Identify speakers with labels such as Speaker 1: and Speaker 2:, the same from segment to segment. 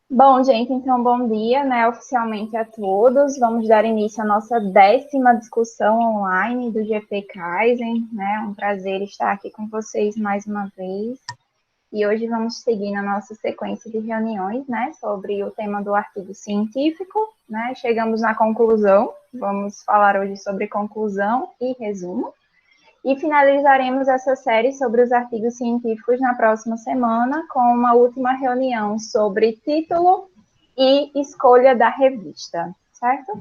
Speaker 1: Bom, gente, então bom dia, né, oficialmente a todos. Vamos dar início à nossa 10ª discussão online do GP Kaizen, né? Um prazer estar aqui com vocês mais uma vez. E hoje vamos seguir na nossa sequência de reuniões, né, sobre o tema do artigo científico, né? Chegamos na conclusão. Vamos falar hoje sobre conclusão e resumo. E finalizaremos essa série sobre os artigos científicos na próxima semana, com uma última reunião sobre título e escolha da revista, certo?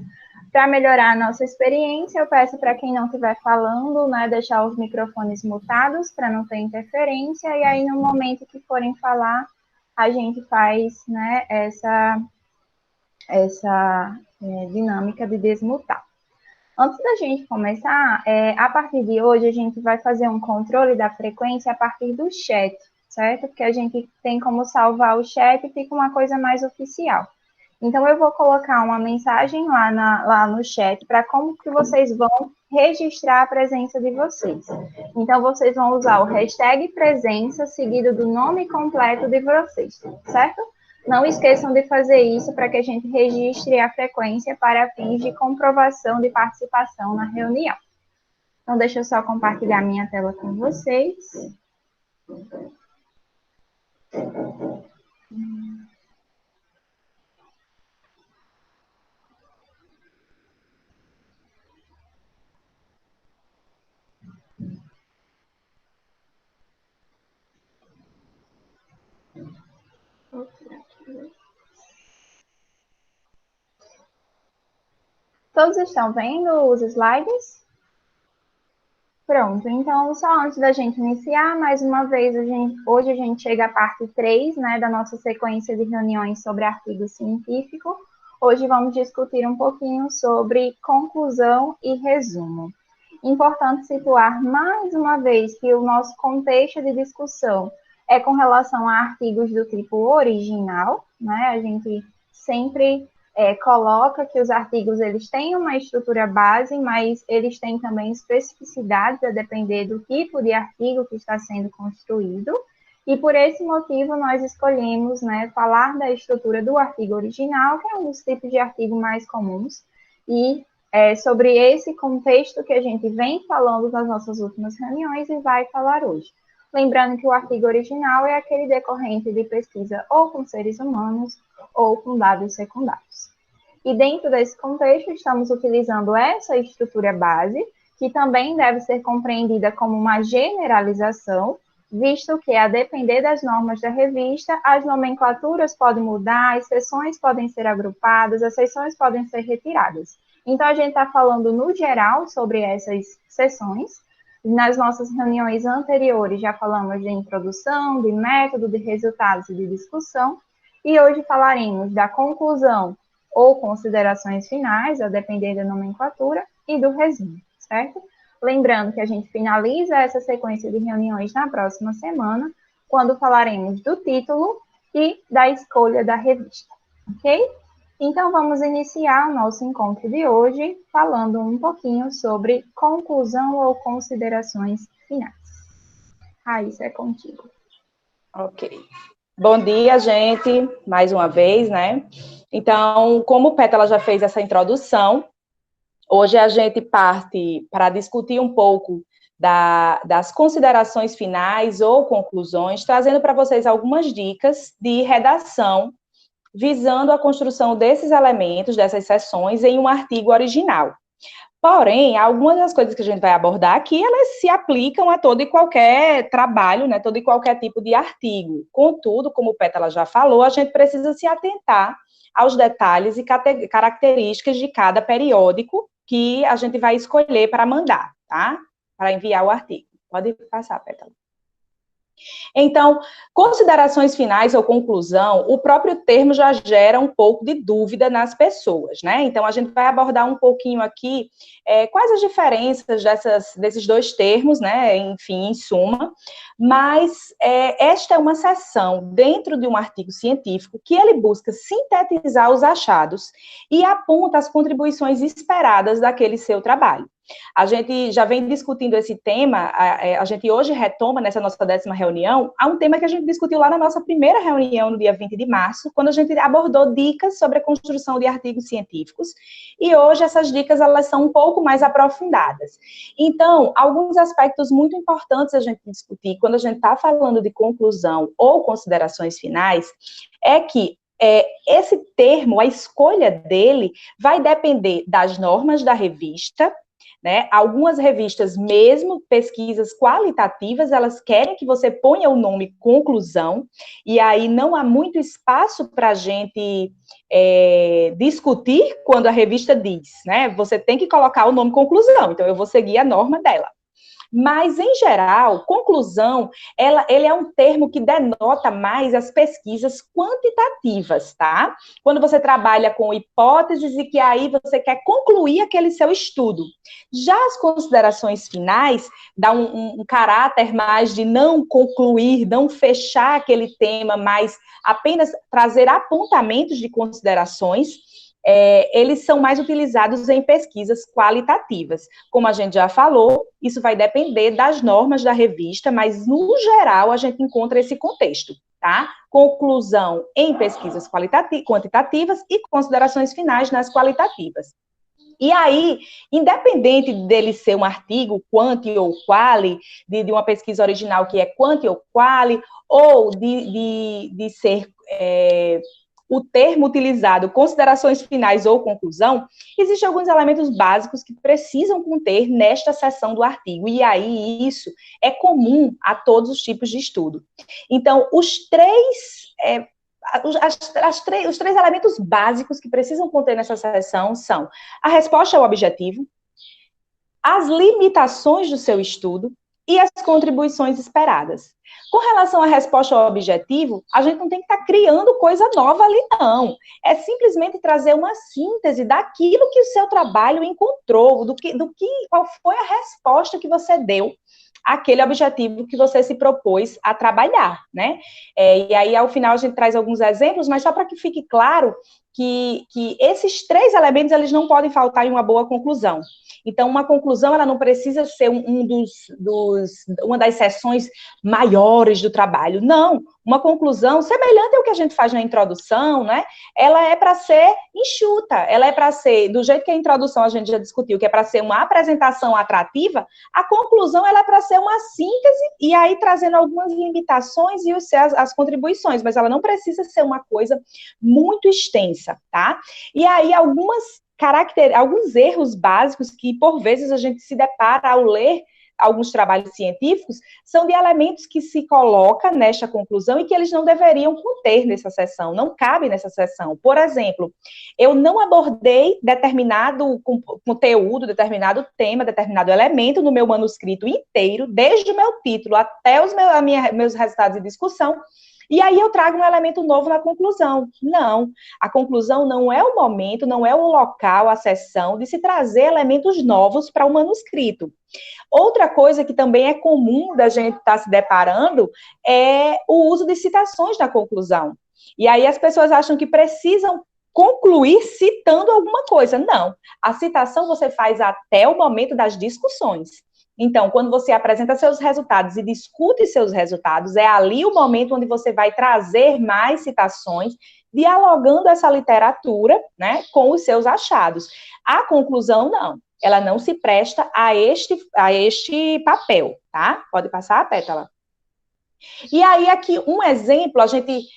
Speaker 1: Para melhorar a nossa experiência, eu peço para quem não estiver falando, né, deixar os microfones mutados para não ter interferência, e aí no momento que forem falar, a gente faz, né, essa dinâmica de desmutar. Antes da gente começar, a partir de hoje a gente vai fazer um controle da frequência a partir do chat, certo? Porque a gente tem como salvar o chat e fica uma coisa mais oficial. Então, eu vou colocar uma mensagem lá no chat para como que vocês vão registrar a presença de vocês. Então, vocês vão usar o hashtag presença seguido do nome completo de vocês, certo? Não esqueçam de fazer isso para que a gente registre a frequência para fins de comprovação de participação na reunião. Então, deixa eu só compartilhar minha tela com vocês. Todos estão vendo os slides? Pronto, então, só antes da gente iniciar, mais uma vez, hoje a gente chega à parte 3, né, da nossa sequência de reuniões sobre artigo científico. Hoje vamos discutir um pouquinho sobre conclusão e resumo. Importante situar mais uma vez que o nosso contexto de discussão é com relação a artigos do tipo original, né? A gente sempre coloca que os artigos eles têm uma estrutura base, mas eles têm também especificidades a depender do tipo de artigo que está sendo construído. E por esse motivo nós escolhemos, né, falar da estrutura do artigo original, que é um dos tipos de artigo mais comuns, e sobre esse contexto que a gente vem falando nas nossas últimas reuniões e vai falar hoje. Lembrando que o artigo original é aquele decorrente de pesquisa ou com seres humanos ou com dados secundários. E dentro desse contexto, estamos utilizando essa estrutura base, que também deve ser compreendida como uma generalização, visto que, a depender das normas da revista, as nomenclaturas podem mudar, as seções podem ser agrupadas, as seções podem ser retiradas. Então, a gente está falando no geral sobre essas seções. Nas nossas reuniões anteriores, já falamos de introdução, de método, de resultados e de discussão. E hoje falaremos da conclusão ou considerações finais, a depender da nomenclatura, e do resumo, certo? Lembrando que a gente finaliza essa sequência de reuniões na próxima semana, quando falaremos do título e da escolha da revista, ok? Então, vamos iniciar o nosso encontro de hoje falando um pouquinho sobre conclusão ou considerações finais. Raíssa, é contigo.
Speaker 2: Ok. Bom dia, gente, mais uma vez, né? Então, como o Pétala já fez essa introdução, hoje a gente parte para discutir um pouco das considerações finais ou conclusões, trazendo para vocês algumas dicas de redação visando a construção desses elementos, dessas seções, em um artigo original. Porém, algumas das coisas que a gente vai abordar aqui, elas se aplicam a todo e qualquer trabalho, né, todo e qualquer tipo de artigo. Contudo, como o Pétala já falou, a gente precisa se atentar aos detalhes e características de cada periódico que a gente vai escolher para mandar, tá? Para enviar o artigo. Pode passar, Pétala. Então, considerações finais ou conclusão, o próprio termo já gera um pouco de dúvida nas pessoas, né? Então, a gente vai abordar um pouquinho aqui quais as diferenças desses dois termos, né? Enfim, em suma, mas esta é uma seção dentro de um artigo científico que ele busca sintetizar os achados e aponta as contribuições esperadas daquele seu trabalho. A gente já vem discutindo esse tema, a gente hoje retoma nessa nossa 10ª reunião, há um tema que a gente discutiu lá na nossa primeira reunião, no dia 20 de março, quando a gente abordou dicas sobre a construção de artigos científicos, e hoje essas dicas, elas são um pouco mais aprofundadas. Então, alguns aspectos muito importantes a gente discutir, quando a gente está falando de conclusão ou considerações finais, é que esse termo, a escolha dele, vai depender das normas da revista, né? Algumas revistas, mesmo pesquisas qualitativas, elas querem que você ponha o nome conclusão, e aí não há muito espaço para a gente discutir quando a revista diz, né? Você tem que colocar o nome conclusão, então eu vou seguir a norma dela. Mas, em geral, conclusão, ele é um termo que denota mais as pesquisas quantitativas, tá? Quando você trabalha com hipóteses e que aí você quer concluir aquele seu estudo. Já as considerações finais dão um caráter mais de não concluir, não fechar aquele tema, mas apenas trazer apontamentos de considerações. Eles são mais utilizados em pesquisas qualitativas. Como a gente já falou, isso vai depender das normas da revista, mas, no geral, a gente encontra esse contexto, tá? Conclusão em pesquisas quantitativas e considerações finais nas qualitativas. E aí, independente dele ser um artigo quanti ou quali, de uma pesquisa original que é quanti ou quali, ou de ser o termo utilizado, considerações finais ou conclusão, existem alguns elementos básicos que precisam conter nesta seção do artigo, e aí isso é comum a todos os tipos de estudo. Então, os três elementos básicos que precisam conter nessa seção são a resposta ao objetivo, as limitações do seu estudo e as contribuições esperadas. Com relação à resposta ao objetivo, a gente não tem que estar criando coisa nova ali, não. É simplesmente trazer uma síntese daquilo que o seu trabalho encontrou, qual foi a resposta que você deu àquele objetivo que você se propôs a trabalhar, né? E aí, ao final, a gente traz alguns exemplos, mas só para que fique claro que esses três elementos, eles não podem faltar em uma boa conclusão. Então, uma conclusão, ela não precisa ser uma das seções maiores do trabalho. Não, uma conclusão semelhante ao que a gente faz na introdução, né? Ela é para ser enxuta, ela é para ser, do jeito que a introdução a gente já discutiu, que é para ser uma apresentação atrativa, a conclusão, ela é para ser uma síntese, e aí trazendo algumas limitações e as contribuições, mas ela não precisa ser uma coisa muito extensa, tá? E aí, alguns erros básicos que, por vezes, a gente se depara ao ler alguns trabalhos científicos, são de elementos que se coloca nesta conclusão e que eles não deveriam conter nessa seção, não cabe nessa seção. Por exemplo, eu não abordei determinado conteúdo, determinado tema, determinado elemento no meu manuscrito inteiro, desde o meu título até meus resultados de discussão, e aí eu trago um elemento novo na conclusão. Não, a conclusão não é o momento, não é o local, a sessão de se trazer elementos novos para o manuscrito. Outra coisa que também é comum da gente estar se deparando é o uso de citações na conclusão. E aí as pessoas acham que precisam concluir citando alguma coisa. Não, a citação você faz até o momento das discussões. Então, quando você apresenta seus resultados e discute seus resultados, é ali o momento onde você vai trazer mais citações, dialogando essa literatura, né, com os seus achados. A conclusão, não. Ela não se presta a este papel, tá? Pode passar a pétala. E aí, aqui, um exemplo, a gente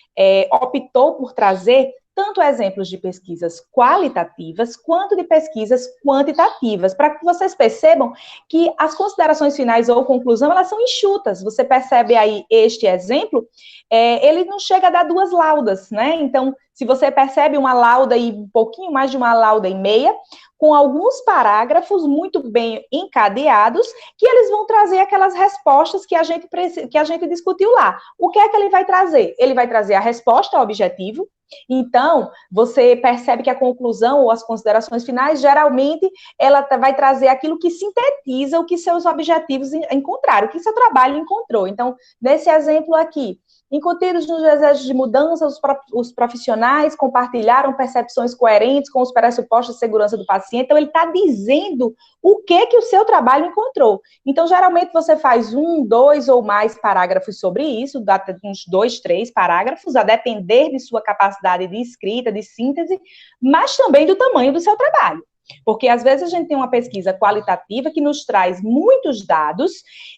Speaker 2: optou por trazer tanto exemplos de pesquisas qualitativas quanto de pesquisas quantitativas, para que vocês percebam que as considerações finais ou conclusão, elas são enxutas. Você percebe aí este exemplo, ele não chega a dar 2 laudas, né? Então, se você percebe uma lauda e um pouquinho mais de uma lauda e meia, com alguns parágrafos muito bem encadeados, que eles vão trazer aquelas respostas que a gente discutiu lá. O que é que ele vai trazer? Ele vai trazer a resposta ao objetivo. Então, você percebe que a conclusão ou as considerações finais, geralmente, ela vai trazer aquilo que sintetiza o que seus objetivos encontraram, o que seu trabalho encontrou. Então, nesse exemplo aqui, Incutidos no desejo de mudança, os profissionais compartilharam percepções coerentes com os pressupostos de segurança do paciente. Então, ele está dizendo o que o seu trabalho encontrou. Então, geralmente, você faz 1, 2 ou mais parágrafos sobre isso, dá uns 2, 3 parágrafos, a depender de sua capacidade de escrita, de síntese, mas também do tamanho do seu trabalho. Porque, às vezes, a gente tem uma pesquisa qualitativa que nos traz muitos dados,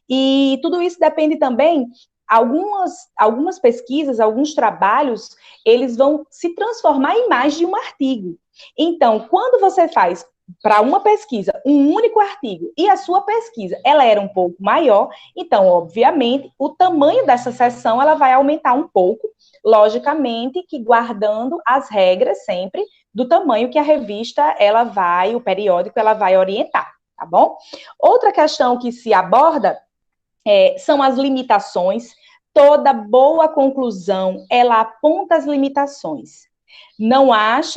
Speaker 2: e tudo isso depende também. Algumas pesquisas, alguns trabalhos, eles vão se transformar em mais de um artigo. Então, quando você faz para uma pesquisa um único artigo e a sua pesquisa ela era um pouco maior, então, obviamente, o tamanho dessa seção ela vai aumentar um pouco, logicamente que guardando as regras sempre do tamanho que a revista ela vai, o periódico ela vai orientar, tá bom? Outra questão que se aborda são as limitações. Toda boa conclusão, ela aponta as limitações.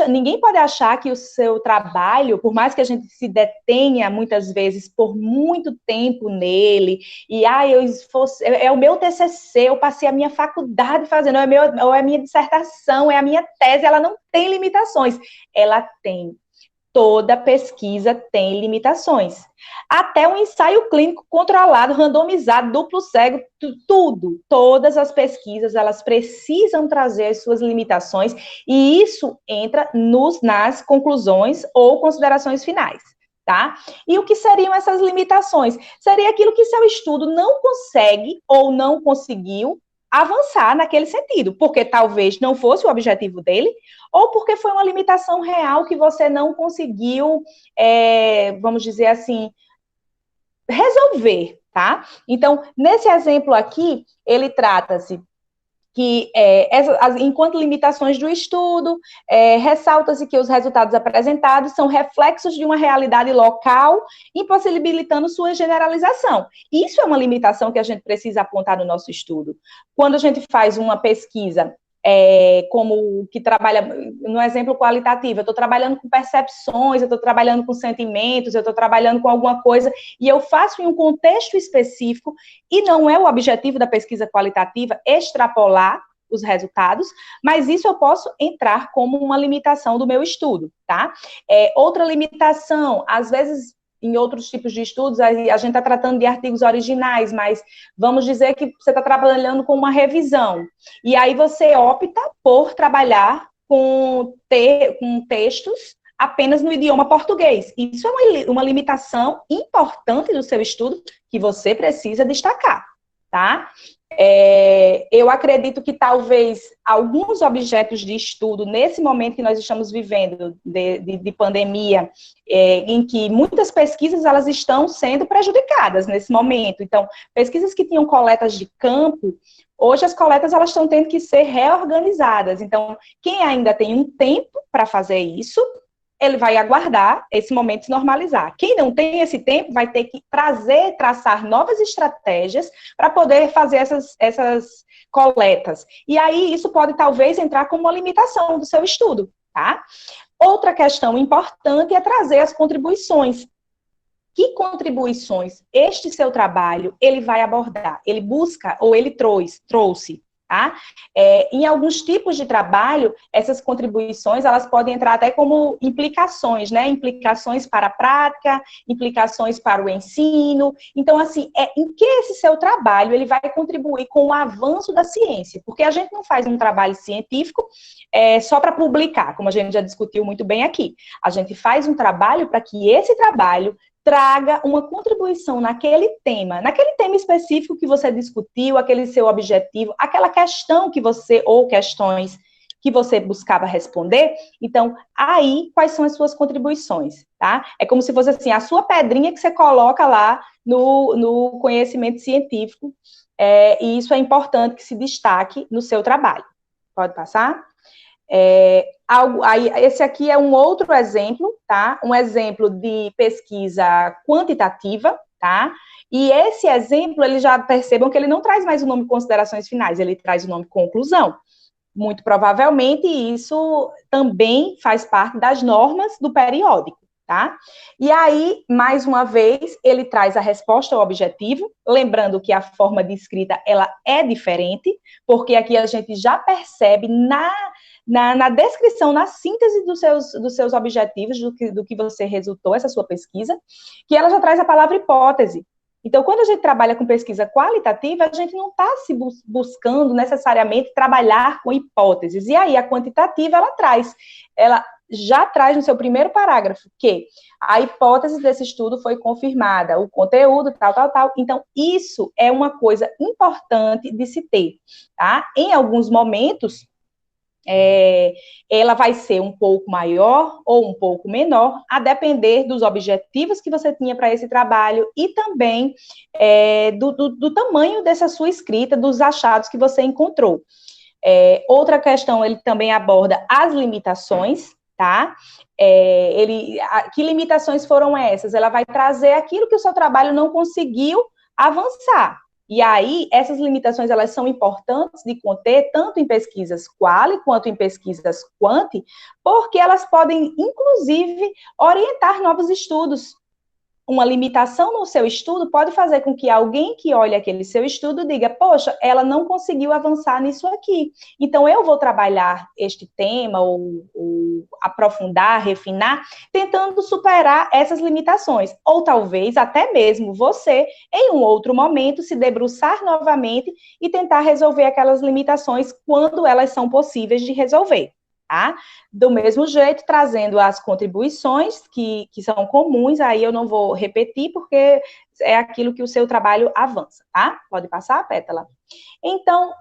Speaker 2: Ninguém pode achar que o seu trabalho, por mais que a gente se detenha muitas vezes por muito tempo nele, e é o meu TCC, eu passei a minha faculdade fazendo, ou é a minha dissertação, é a minha tese, ela não tem limitações. Ela tem. Toda pesquisa tem limitações. Até um ensaio clínico controlado, randomizado, duplo cego, tudo. Todas as pesquisas, elas precisam trazer as suas limitações, e isso entra nas conclusões ou considerações finais, tá? E o que seriam essas limitações? Seria aquilo que seu estudo não consegue ou não conseguiu avançar naquele sentido, porque talvez não fosse o objetivo dele, ou porque foi uma limitação real que você não conseguiu, vamos dizer assim, resolver, tá? Então, nesse exemplo aqui, ele trata-se que, enquanto limitações do estudo, ressalta-se que os resultados apresentados são reflexos de uma realidade local, impossibilitando sua generalização. Isso é uma limitação que a gente precisa apontar no nosso estudo. Quando a gente faz uma pesquisa, como que trabalha, no exemplo qualitativo, eu estou trabalhando com percepções, eu estou trabalhando com sentimentos, eu estou trabalhando com alguma coisa, e eu faço em um contexto específico, e não é o objetivo da pesquisa qualitativa extrapolar os resultados, mas isso eu posso entrar como uma limitação do meu estudo, tá? Outra limitação, às vezes, em outros tipos de estudos, a gente está tratando de artigos originais, mas vamos dizer que você está trabalhando com uma revisão, e aí você opta por trabalhar com textos apenas no idioma português. Isso é uma limitação importante do seu estudo que você precisa destacar, tá? Eu acredito que talvez alguns objetos de estudo, nesse momento que nós estamos vivendo de pandemia, em que muitas pesquisas elas estão sendo prejudicadas nesse momento. Então, pesquisas que tinham coletas de campo, hoje as coletas elas estão tendo que ser reorganizadas. Então, quem ainda tem um tempo para fazer isso, ele vai aguardar esse momento se normalizar. Quem não tem esse tempo vai ter que traçar novas estratégias para poder fazer essas coletas. E aí, isso pode talvez entrar como uma limitação do seu estudo, tá? Outra questão importante é trazer as contribuições. Que contribuições este seu trabalho, ele vai abordar? Ele busca ou ele trouxe? Tá? Em alguns tipos de trabalho, essas contribuições, elas podem entrar até como implicações, né? Implicações para a prática, implicações para o ensino. Então, assim, em que esse seu trabalho, ele vai contribuir com o avanço da ciência? Porque a gente não faz um trabalho científico só para publicar, como a gente já discutiu muito bem aqui. A gente faz um trabalho para que esse trabalho traga uma contribuição naquele tema específico que você discutiu, aquele seu objetivo, aquela questão que você, ou questões que você buscava responder. Então, aí, quais são as suas contribuições, tá? É como se fosse assim, a sua pedrinha que você coloca lá no conhecimento científico, e isso é importante que se destaque no seu trabalho. Pode passar? Esse aqui é um outro exemplo, tá? Um exemplo de pesquisa quantitativa, tá? E esse exemplo, eles já percebam que ele não traz mais o nome considerações finais, ele traz o nome conclusão. Muito provavelmente, isso também faz parte das normas do periódico, tá? E aí, mais uma vez, ele traz a resposta ao objetivo, lembrando que a forma de escrita, ela é diferente, porque aqui a gente já percebe na descrição, na síntese dos seus objetivos, do que você resultou, essa sua pesquisa, que ela já traz a palavra hipótese. Então, quando a gente trabalha com pesquisa qualitativa, a gente não está se buscando necessariamente trabalhar com hipóteses. E aí, a quantitativa, ela já traz no seu primeiro parágrafo que a hipótese desse estudo foi confirmada, o conteúdo, tal, tal, tal. Então, isso é uma coisa importante de se ter, tá? Em alguns momentos, ela vai ser um pouco maior ou um pouco menor, a depender dos objetivos que você tinha para esse trabalho e também do tamanho dessa sua escrita, dos achados que você encontrou. Outra questão, ele também aborda as limitações, tá? Que limitações foram essas? Ela vai trazer aquilo que o seu trabalho não conseguiu avançar. E aí, essas limitações, elas são importantes de conter, tanto em pesquisas quali, quanto em pesquisas quanti, porque elas podem, inclusive, orientar novos estudos. Uma limitação no seu estudo pode fazer com que alguém que olhe aquele seu estudo diga, poxa, ela não conseguiu avançar nisso aqui. Então, eu vou trabalhar este tema, ou aprofundar, refinar, tentando superar essas limitações. Ou talvez, até mesmo você, em um outro momento, se debruçar novamente e tentar resolver aquelas limitações quando elas são possíveis de resolver. Tá? Do mesmo jeito, trazendo as contribuições que são comuns, aí eu não vou repetir, porque é aquilo que o seu trabalho avança, tá? Pode passar, Pétala? Então,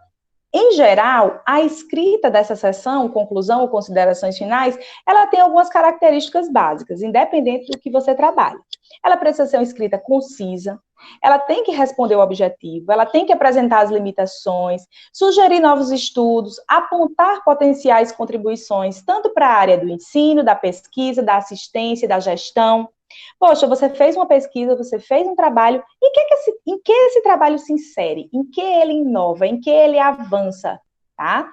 Speaker 2: em geral, a escrita dessa seção, conclusão ou considerações finais, ela tem algumas características básicas, independente do que você trabalha. Ela precisa ser uma escrita concisa, ela tem que responder o objetivo, ela tem que apresentar as limitações, sugerir novos estudos, apontar potenciais contribuições, tanto para a área do ensino, da pesquisa, da assistência, da gestão. Poxa, você fez uma pesquisa, você fez um trabalho, em que esse trabalho se insere? Em que ele inova? Em que ele avança? Tá?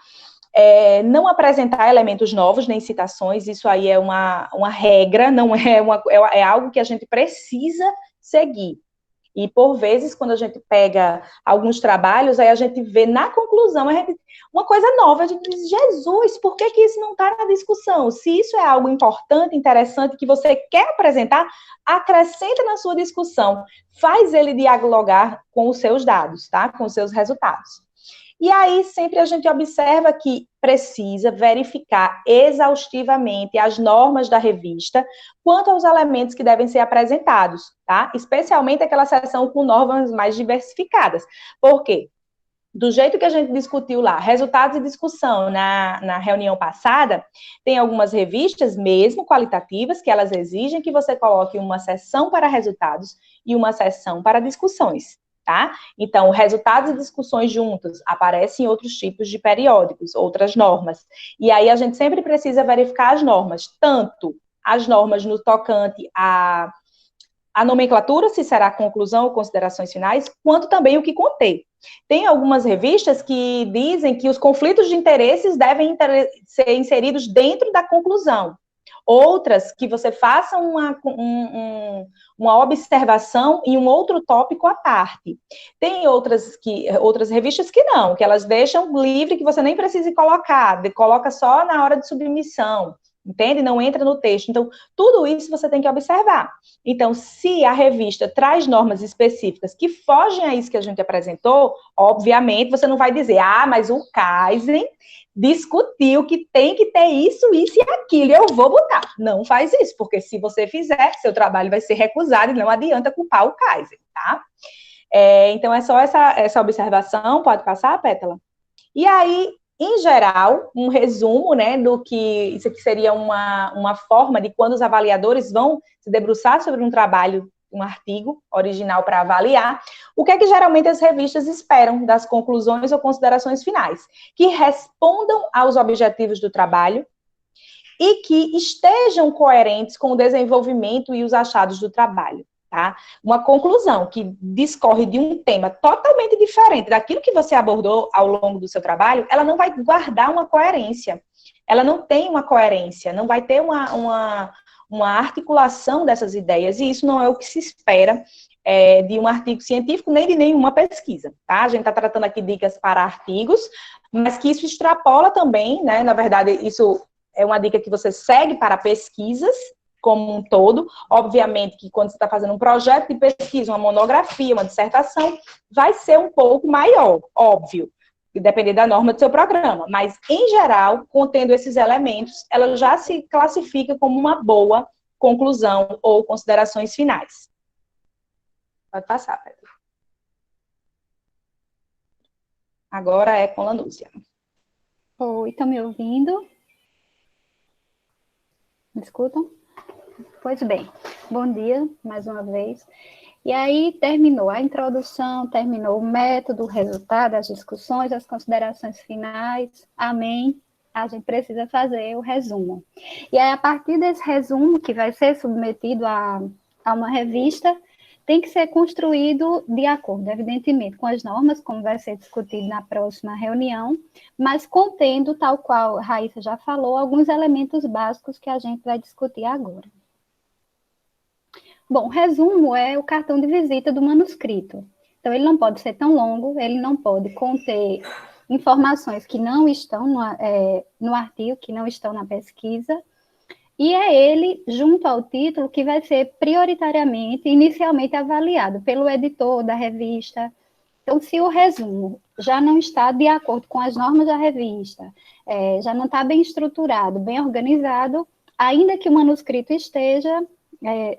Speaker 2: Não apresentar elementos novos, nem citações, isso aí é uma regra, não é algo que a gente precisa seguir. E, por vezes, quando a gente pega alguns trabalhos, aí a gente vê na conclusão uma coisa nova, a gente diz, Jesus, por que isso não está na discussão? Se isso é algo importante, interessante, que você quer apresentar, acrescenta na sua discussão, faz ele dialogar com os seus dados, tá? Com os seus resultados. E aí, sempre a gente observa que precisa verificar exaustivamente as normas da revista quanto aos elementos que devem ser apresentados, tá? Especialmente aquela seção com normas mais diversificadas. Por quê? Do jeito que a gente discutiu lá, resultados de discussão na reunião passada, tem algumas revistas, mesmo qualitativas, que elas exigem que você coloque uma seção para resultados e uma seção para discussões. Tá? Então, resultados e discussões juntos aparecem em outros tipos de periódicos, outras normas. E aí a gente sempre precisa verificar as normas, tanto as normas no tocante à nomenclatura, se será conclusão ou considerações finais, quanto também o que conter. Tem algumas revistas que dizem que os conflitos de interesses devem ser inseridos dentro da conclusão. Outras que você faça uma observação em um outro tópico à parte. Tem outras revistas que não, que elas deixam livre, que você nem precisa colocar, coloca só na hora de submissão, entende? Não entra no texto. Então, tudo isso você tem que observar. Então, se a revista traz normas específicas que fogem a isso que a gente apresentou, obviamente você não vai dizer, mas o Kaizen discutiu que tem que ter isso, isso e aquilo, eu vou botar. Não faz isso, porque se você fizer, seu trabalho vai ser recusado e não adianta culpar o Kaizen, tá? Então, é só essa observação, pode passar, Pétala? E aí, em geral, um resumo, né, do que isso aqui seria uma forma de quando os avaliadores vão se debruçar sobre um trabalho, um artigo original para avaliar, o que é que geralmente as revistas esperam das conclusões ou considerações finais? Que respondam aos objetivos do trabalho e que estejam coerentes com o desenvolvimento e os achados do trabalho. Tá? Uma conclusão que discorre de um tema totalmente diferente daquilo que você abordou ao longo do seu trabalho, ela não vai guardar uma coerência. Ela não tem uma coerência, não vai ter uma articulação dessas ideias, e isso não é o que se espera de um artigo científico, nem de nenhuma pesquisa, tá? A gente está tratando aqui dicas para artigos, mas que isso extrapola também, né? Na verdade, isso é uma dica que você segue para pesquisas como um todo. Obviamente que quando você está fazendo um projeto de pesquisa, uma monografia, uma dissertação, vai ser um pouco maior, óbvio, depender da norma do seu programa, mas, em geral, contendo esses elementos, ela já se classifica como uma boa conclusão ou considerações finais. Pode passar, Pedro. Agora é com Lanúcia.
Speaker 3: Oi, estão me ouvindo? Me escutam? Pois bem, bom dia mais uma vez. E aí terminou a introdução, terminou o método, o resultado, as discussões, as considerações finais. Amém. A gente precisa fazer o resumo. E aí, a partir desse resumo, que vai ser submetido a uma revista, tem que ser construído de acordo, evidentemente, com as normas, como vai ser discutido na próxima reunião, mas contendo, tal qual a Raíssa já falou, alguns elementos básicos que a gente vai discutir agora. Bom, resumo é o cartão de visita do manuscrito. Então, ele não pode ser tão longo, ele não pode conter informações que não estão no artigo, que não estão na pesquisa, e é ele, junto ao título, que vai ser prioritariamente, inicialmente avaliado pelo editor da revista. Então, se o resumo já não está de acordo com as normas da revista, já não está bem estruturado, bem organizado, ainda que o manuscrito esteja,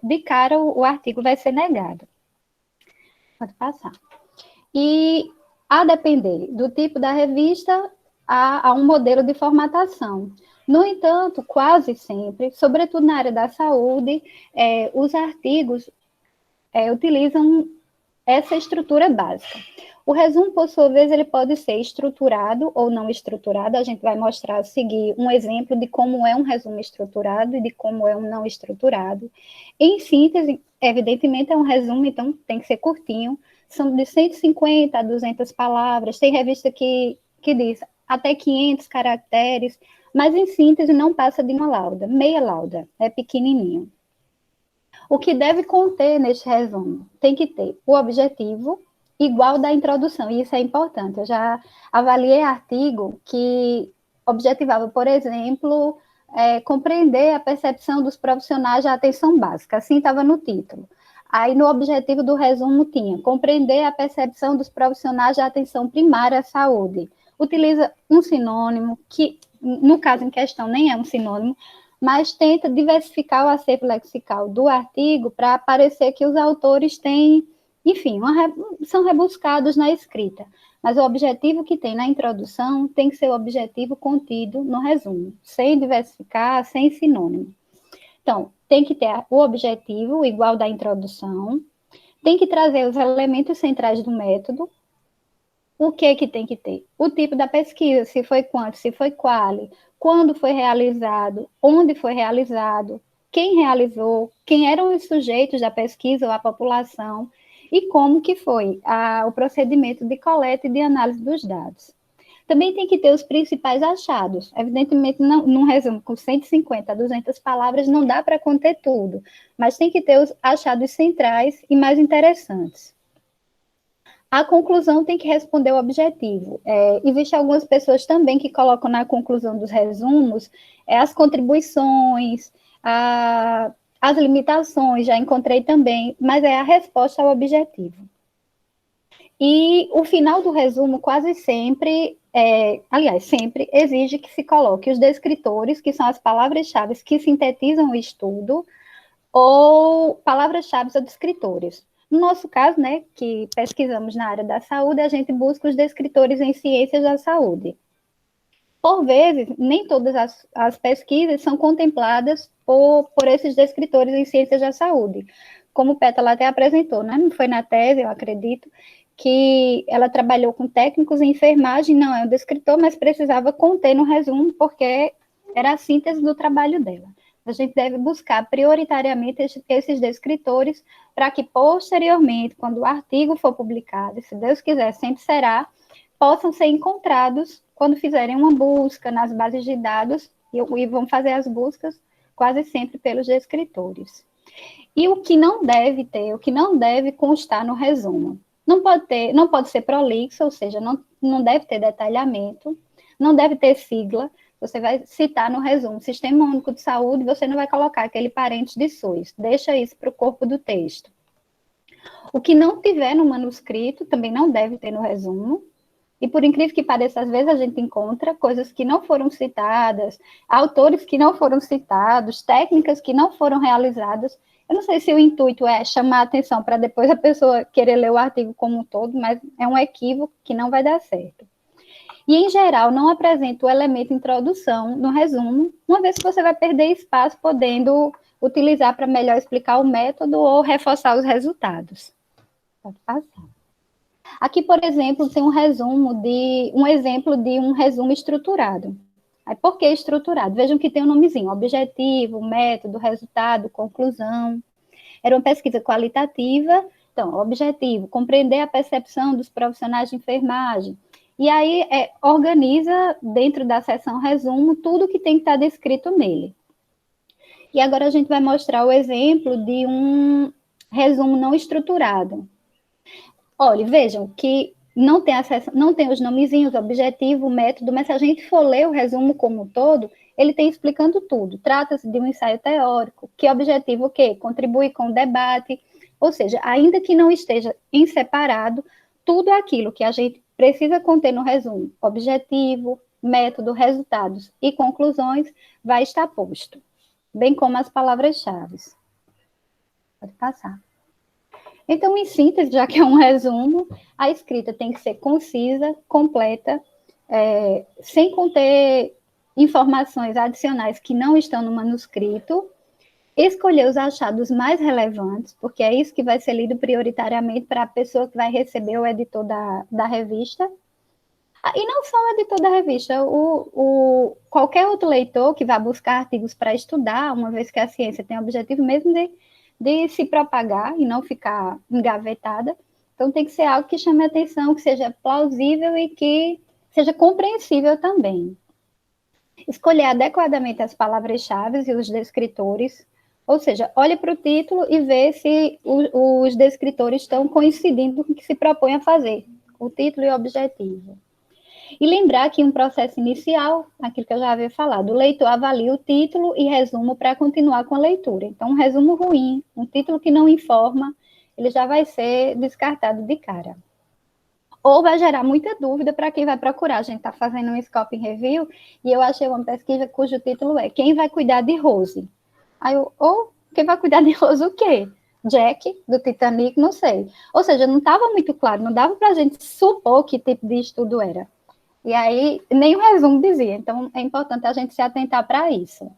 Speaker 3: de cara o artigo vai ser negado. Pode passar. E, a depender do tipo da revista, há um modelo de formatação. No entanto, quase sempre, sobretudo na área da saúde, os artigos utilizam essa estrutura básica. O resumo, por sua vez, ele pode ser estruturado ou não estruturado. A gente vai mostrar, seguir um exemplo de como é um resumo estruturado e de como é um não estruturado. Em síntese, evidentemente, é um resumo, então tem que ser curtinho. São de 150 a 200 palavras. Tem revista que diz até 500 caracteres, mas em síntese não passa de uma lauda, meia lauda, é pequenininho. O que deve conter neste resumo? Tem que ter o objetivo igual da introdução, e isso é importante. Eu já avaliei artigo que objetivava, por exemplo, compreender a percepção dos profissionais da atenção básica, assim estava no título. Aí, no objetivo do resumo, tinha compreender a percepção dos profissionais da atenção primária à saúde. Utiliza um sinônimo, que, no caso em questão, nem é um sinônimo, mas tenta diversificar o acervo lexical do artigo para parecer que os autores têm, enfim, são rebuscados na escrita. Mas o objetivo que tem na introdução tem que ser o objetivo contido no resumo, sem diversificar, sem sinônimo. Então, tem que ter o objetivo igual da introdução, tem que trazer os elementos centrais do método. O que tem que ter? O tipo da pesquisa, se foi quanto, se foi qual, quando foi realizado, onde foi realizado, quem realizou, quem eram os sujeitos da pesquisa ou a população, e como que foi o procedimento de coleta e de análise dos dados. Também tem que ter os principais achados. Evidentemente, num resumo com 150 a 200 palavras, não dá para conter tudo, mas tem que ter os achados centrais e mais interessantes. A conclusão tem que responder o objetivo. Existem algumas pessoas também que colocam na conclusão dos resumos as contribuições, as limitações, já encontrei também, mas é a resposta ao objetivo. E o final do resumo quase sempre, sempre exige que se coloque os descritores, que são as palavras-chave que sintetizam o estudo, ou palavras-chave ou descritores. No nosso caso, né, que pesquisamos na área da saúde, a gente busca os descritores em ciências da saúde. Por vezes, nem todas as pesquisas são contempladas por esses descritores em ciências da saúde. Como o Pétala até apresentou, né? Não foi na tese, eu acredito, que ela trabalhou com técnicos em enfermagem, não é um descritor, mas precisava conter no resumo, porque era a síntese do trabalho dela. A gente deve buscar prioritariamente esses descritores para que, posteriormente, quando o artigo for publicado, se Deus quiser, sempre será, possam ser encontrados quando fizerem uma busca nas bases de dados e vão fazer as buscas, quase sempre pelos descritores. E o que não deve ter, o que não deve constar no resumo? Não pode ser prolixo, ou seja, não deve ter detalhamento, não deve ter sigla. Você vai citar no resumo Sistema Único de Saúde, você não vai colocar aquele parente de SUS, deixa isso para o corpo do texto. O que não tiver no manuscrito também não deve ter no resumo. E por incrível que pareça, às vezes a gente encontra coisas que não foram citadas, autores que não foram citados, técnicas que não foram realizadas. Eu não sei se o intuito é chamar a atenção para depois a pessoa querer ler o artigo como um todo, mas é um equívoco que não vai dar certo. E, em geral, não apresenta o elemento introdução no resumo, uma vez que você vai perder espaço podendo utilizar para melhor explicar o método ou reforçar os resultados. Pode passar. Aqui, por exemplo, tem um exemplo de um resumo estruturado. Aí, por que estruturado? Vejam que tem um nomezinho: objetivo, método, resultado, conclusão. Era uma pesquisa qualitativa. Então, objetivo, compreender a percepção dos profissionais de enfermagem. E aí, organiza, dentro da seção resumo, tudo que tem que estar descrito nele. E agora a gente vai mostrar o exemplo de um resumo não estruturado. Olha, vejam que não tem os nomezinhos, objetivo, método, mas se a gente for ler o resumo como um todo, ele tem explicando tudo. Trata-se de um ensaio teórico, que objetivo o quê? Contribui com o debate, ou seja, ainda que não esteja em separado, tudo aquilo que a gente precisa conter no resumo, objetivo, método, resultados e conclusões, vai estar posto, bem como as palavras-chave. Pode passar. Então, em síntese, já que é um resumo, a escrita tem que ser concisa, completa, sem conter informações adicionais que não estão no manuscrito, escolher os achados mais relevantes, porque é isso que vai ser lido prioritariamente para a pessoa que vai receber o editor da revista. E não só o editor da revista, qualquer outro leitor que vá buscar artigos para estudar, uma vez que a ciência tem o objetivo mesmo de se propagar e não ficar engavetada. Então, tem que ser algo que chame a atenção, que seja plausível e que seja compreensível também. Escolher adequadamente as palavras-chave e os descritores, ou seja, olhe para o título e vê se os descritores estão coincidindo com o que se propõe a fazer, o título e o objetivo. E lembrar que um processo inicial, aquilo que eu já havia falado, o leitor avalia o título e resumo para continuar com a leitura. Então, um resumo ruim, um título que não informa, ele já vai ser descartado de cara. Ou vai gerar muita dúvida para quem vai procurar. A gente está fazendo um Scoping Review e eu achei uma pesquisa cujo título é Quem vai cuidar de Rose? Aí quem vai cuidar de Rose o quê? Jack, do Titanic, não sei. Ou seja, não estava muito claro, não dava para a gente supor que tipo de estudo era. E aí, nem o resumo dizia. Então, é importante a gente se atentar para isso.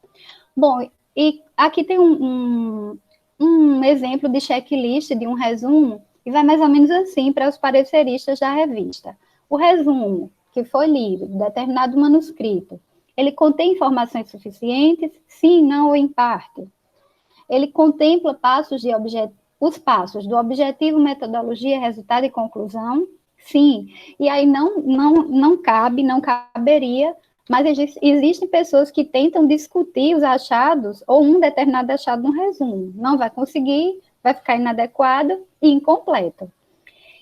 Speaker 3: Bom, e aqui tem um exemplo de checklist de um resumo, e vai mais ou menos assim para os pareceristas da revista. O resumo que foi lido, determinado manuscrito, ele contém informações suficientes? Sim, não ou em parte? Ele contempla os passos do objetivo, metodologia, resultado e conclusão? Sim, e aí não caberia, mas existem pessoas que tentam discutir os achados ou um determinado achado no resumo. Não vai conseguir, vai ficar inadequado e incompleto.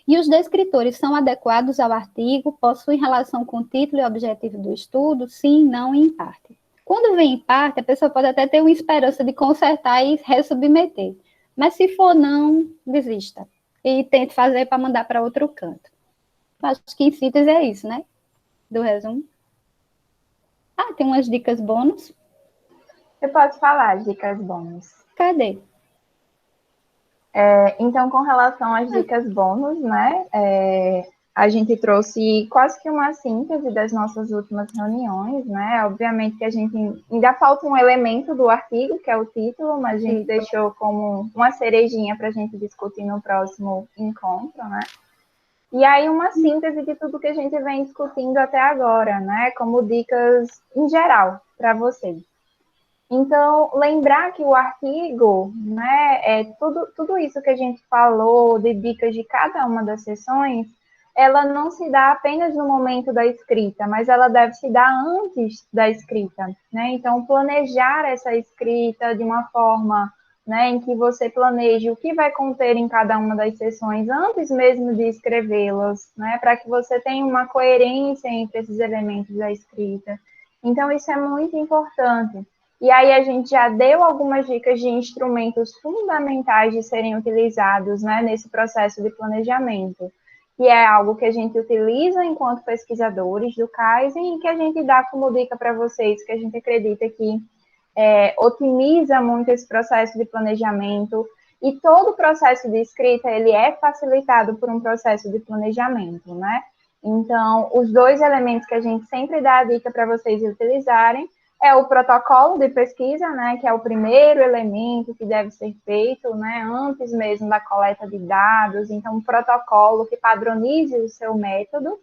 Speaker 3: E os descritores são adequados ao artigo, possuem relação com o título e objetivo do estudo? Sim, não e em parte. Quando vem em parte, a pessoa pode até ter uma esperança de consertar e ressubmeter. Mas se for não, desista. E tente fazer para mandar para outro canto. Acho que em síntese é isso, né? Do resumo. Tem umas dicas bônus.
Speaker 1: Eu posso falar as dicas bônus.
Speaker 3: Cadê?
Speaker 1: Então, com relação às dicas bônus, né? A gente trouxe quase que uma síntese das nossas últimas reuniões, né? Obviamente que a gente ainda falta um elemento do artigo, que é o título, mas a gente deixou como uma cerejinha para a gente discutir no próximo encontro, né? E aí uma síntese de tudo que a gente vem discutindo até agora, né? Como dicas em geral para vocês. Então, lembrar que o artigo, né, tudo isso que a gente falou, de dicas de cada uma das sessões, ela não se dá apenas no momento da escrita, mas ela deve se dar antes da escrita, né? Então, planejar essa escrita de uma forma, né, em que você planeje o que vai conter em cada uma das sessões antes mesmo de escrevê-las, né, para que você tenha uma coerência entre esses elementos da escrita. Então, isso é muito importante. E aí a gente já deu algumas dicas de instrumentos fundamentais de serem utilizados, né, nesse processo de planejamento, que é algo que a gente utiliza enquanto pesquisadores do Kaizen e que a gente dá como dica para vocês, que a gente acredita que otimiza muito esse processo de planejamento, e todo o processo de escrita, ele é facilitado por um processo de planejamento, né? Então, os dois elementos que a gente sempre dá a dica para vocês utilizarem é o protocolo de pesquisa, né, que é o primeiro elemento que deve ser feito, né, antes mesmo da coleta de dados. Então, um protocolo que padronize o seu método,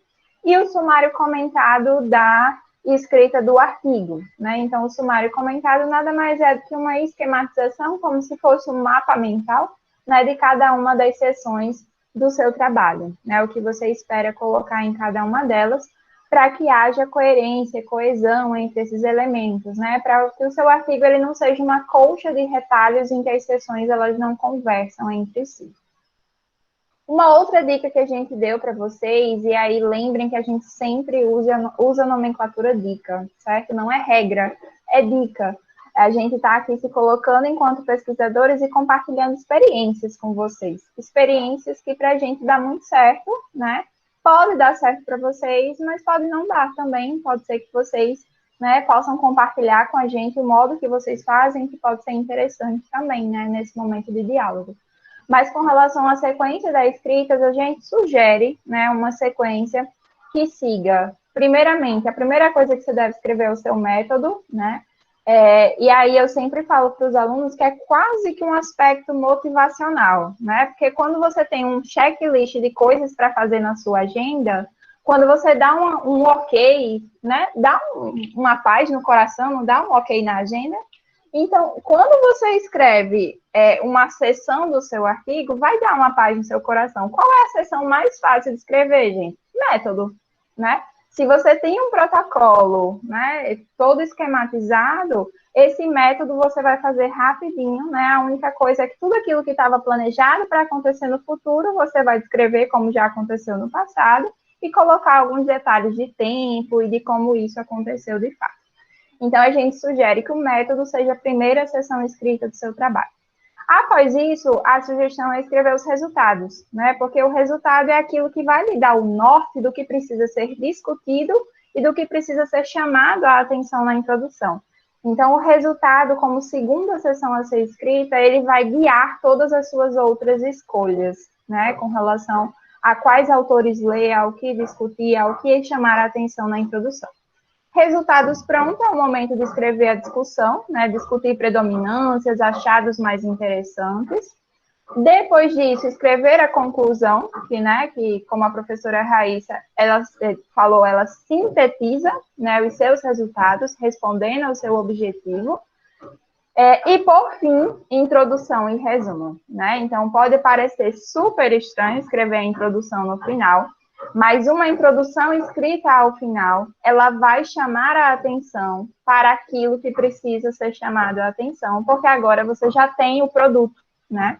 Speaker 1: e o sumário comentado da escrita do artigo, né? Então, o sumário comentado nada mais é do que uma esquematização, como se fosse um mapa mental, né, de cada uma das sessões do seu trabalho, né? O que você espera colocar em cada uma delas, para que haja coerência, coesão entre esses elementos, né? Para que o seu artigo ele não seja uma colcha de retalhos em que as sessões elas não conversam entre si. Uma outra dica que a gente deu para vocês, e aí lembrem que a gente sempre usa a nomenclatura dica, certo? Não é regra, é dica. A gente está aqui se colocando enquanto pesquisadores e compartilhando experiências com vocês. Experiências que para a gente dá muito certo, né? Pode dar certo para vocês, mas pode não dar também. Pode ser que vocês, né, possam compartilhar com a gente o modo que vocês fazem, que pode ser interessante também, né, nesse momento de diálogo. Mas com relação à sequência da escrita, a gente sugere, né, uma sequência que siga, primeiramente, a primeira coisa que você deve escrever é o seu método, né? E aí eu sempre falo para os alunos que é quase que um aspecto motivacional, né? Porque quando você tem um checklist de coisas para fazer na sua agenda, quando você dá um ok, né? Dá uma paz no coração, não dá um ok na agenda. Então, quando você escreve uma seção do seu artigo, vai dar uma paz no seu coração. Qual é a seção mais fácil de escrever, gente? Método, né? Se você tem um protocolo, né, todo esquematizado, esse método você vai fazer rapidinho, né? A única coisa é que tudo aquilo que estava planejado para acontecer no futuro, você vai descrever como já aconteceu no passado e colocar alguns detalhes de tempo e de como isso aconteceu de fato. Então, a gente sugere que o método seja a primeira seção escrita do seu trabalho. Após isso, a sugestão é escrever os resultados, né? Porque o resultado é aquilo que vai lhe dar o norte do que precisa ser discutido e do que precisa ser chamado a atenção na introdução. Então, o resultado, como segunda seção a ser escrita, ele vai guiar todas as suas outras escolhas, né? Com relação a quais autores ler, ao que discutir, ao que chamar a atenção na introdução. Resultados prontos é o momento de escrever a discussão, né? Discutir predominâncias, achados mais interessantes. Depois disso, escrever a conclusão, que como a professora Raíssa ela falou, ela sintetiza, né, os seus resultados, respondendo ao seu objetivo. E, por fim, introdução e resumo, né? Então, pode parecer super estranho escrever a introdução no final, mas uma introdução escrita ao final, ela vai chamar a atenção para aquilo que precisa ser chamado a atenção, porque agora você já tem o produto, né?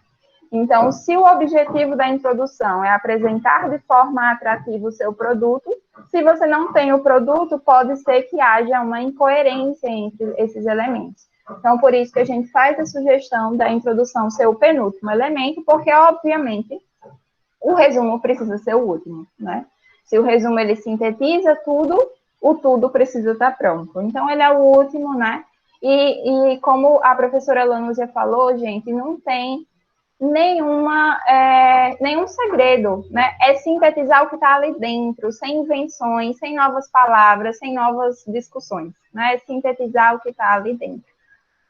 Speaker 1: Então, se o objetivo da introdução é apresentar de forma atrativa o seu produto, se você não tem o produto, pode ser que haja uma incoerência entre esses elementos. Então, por isso que a gente faz a sugestão da introdução ser o penúltimo elemento, porque, obviamente, o resumo precisa ser o último, né? Se o resumo, ele sintetiza tudo, o tudo precisa estar pronto. Então, ele é o último, né? E como a professora Lanúzia falou, gente, não tem nenhum segredo, né? É sintetizar o que está ali dentro, sem invenções, sem novas palavras, sem novas discussões, né? É sintetizar o que está ali dentro.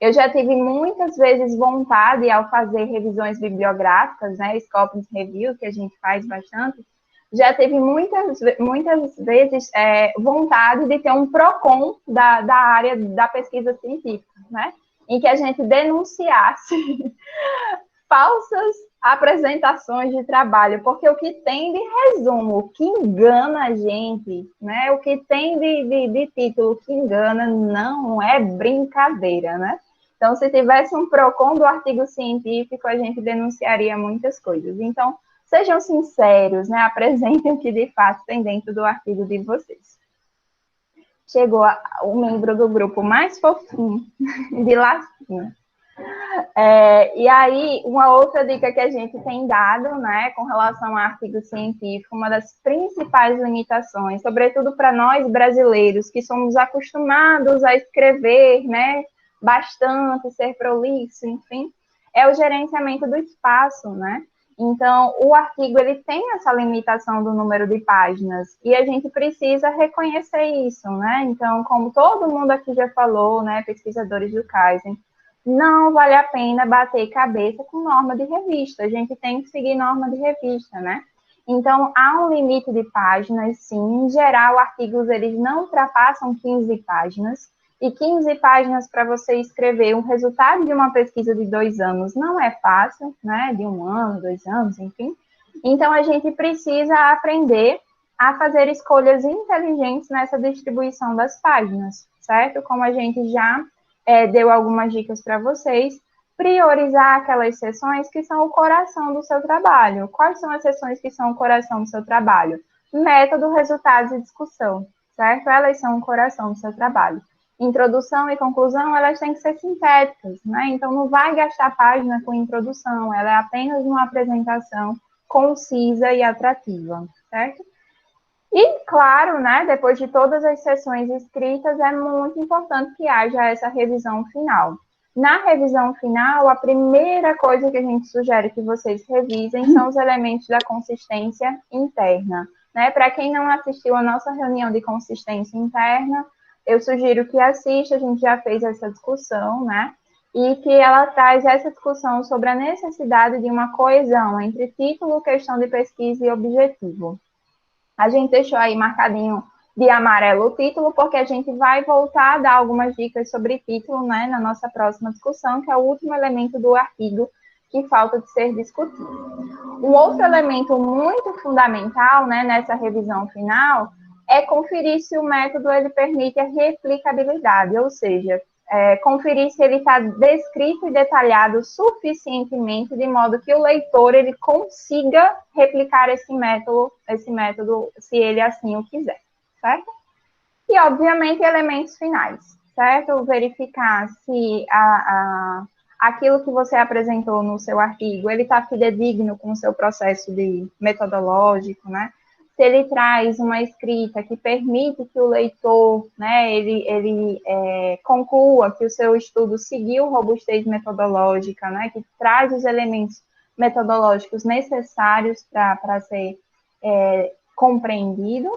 Speaker 1: Eu já tive muitas vezes vontade, ao fazer revisões bibliográficas, né, Scopus Review, que a gente faz bastante, já teve muitas vezes vontade de ter um PROCON da área da pesquisa científica, né, em que a gente denunciasse falsas apresentações de trabalho, porque o que tem de resumo, o que engana a gente, né? O que tem de título que engana não é brincadeira, né? Então, se tivesse um PROCON do artigo científico, a gente denunciaria muitas coisas. Então, sejam sinceros, né? Apresentem o que de fato tem dentro do artigo de vocês. Chegou o membro do grupo mais fofinho, de lacinha. E aí, uma outra dica que a gente tem dado, né, com relação ao artigo científico, uma das principais limitações, sobretudo para nós brasileiros, que somos acostumados a escrever, né, bastante, ser prolixo, enfim, é o gerenciamento do espaço, né? Então, o artigo, ele tem essa limitação do número de páginas, e a gente precisa reconhecer isso, né? Então, como todo mundo aqui já falou, né, pesquisadores do Kaizen, não vale a pena bater cabeça com norma de revista. A gente tem que seguir norma de revista, né? Então, há um limite de páginas, sim. Em geral, artigos, eles não ultrapassam 15 páginas. E 15 páginas para você escrever um resultado de uma pesquisa de 2 anos não é fácil, né? De 1 ano, 2 anos, enfim. Então, a gente precisa aprender a fazer escolhas inteligentes nessa distribuição das páginas, certo? Como a gente já deu algumas dicas para vocês, priorizar aquelas sessões que são o coração do seu trabalho. Quais são as sessões que são o coração do seu trabalho? Método, resultados e discussão, certo? Elas são o coração do seu trabalho. Introdução e conclusão, elas têm que ser sintéticas, né? Então, não vai gastar página com introdução, ela é apenas uma apresentação concisa e atrativa, certo? E, claro, né, depois de todas as sessões escritas, é muito importante que haja essa revisão final. Na revisão final, a primeira coisa que a gente sugere que vocês revisem são os elementos da consistência interna. Né? Para quem não assistiu a nossa reunião de consistência interna, eu sugiro que assista, a gente já fez essa discussão, né? E que ela traz essa discussão sobre a necessidade de uma coesão entre título, questão de pesquisa e objetivo. A gente deixou aí marcadinho de amarelo o título, porque a gente vai voltar a dar algumas dicas sobre título, né, na nossa próxima discussão, que é o último elemento do artigo que falta de ser discutido. Um outro elemento muito fundamental, né, nessa revisão final é conferir se o método ele permite a replicabilidade, ou seja, conferir se ele está descrito e detalhado suficientemente de modo que o leitor ele consiga replicar esse método, se ele assim o quiser, certo? E, obviamente, elementos finais, certo? Verificar se aquilo que você apresentou no seu artigo, ele está fidedigno com o seu processo metodológico, né? Se ele traz uma escrita que permite que o leitor, né, ele conclua que o seu estudo seguiu robustez metodológica, né, que traz os elementos metodológicos necessários para ser compreendido,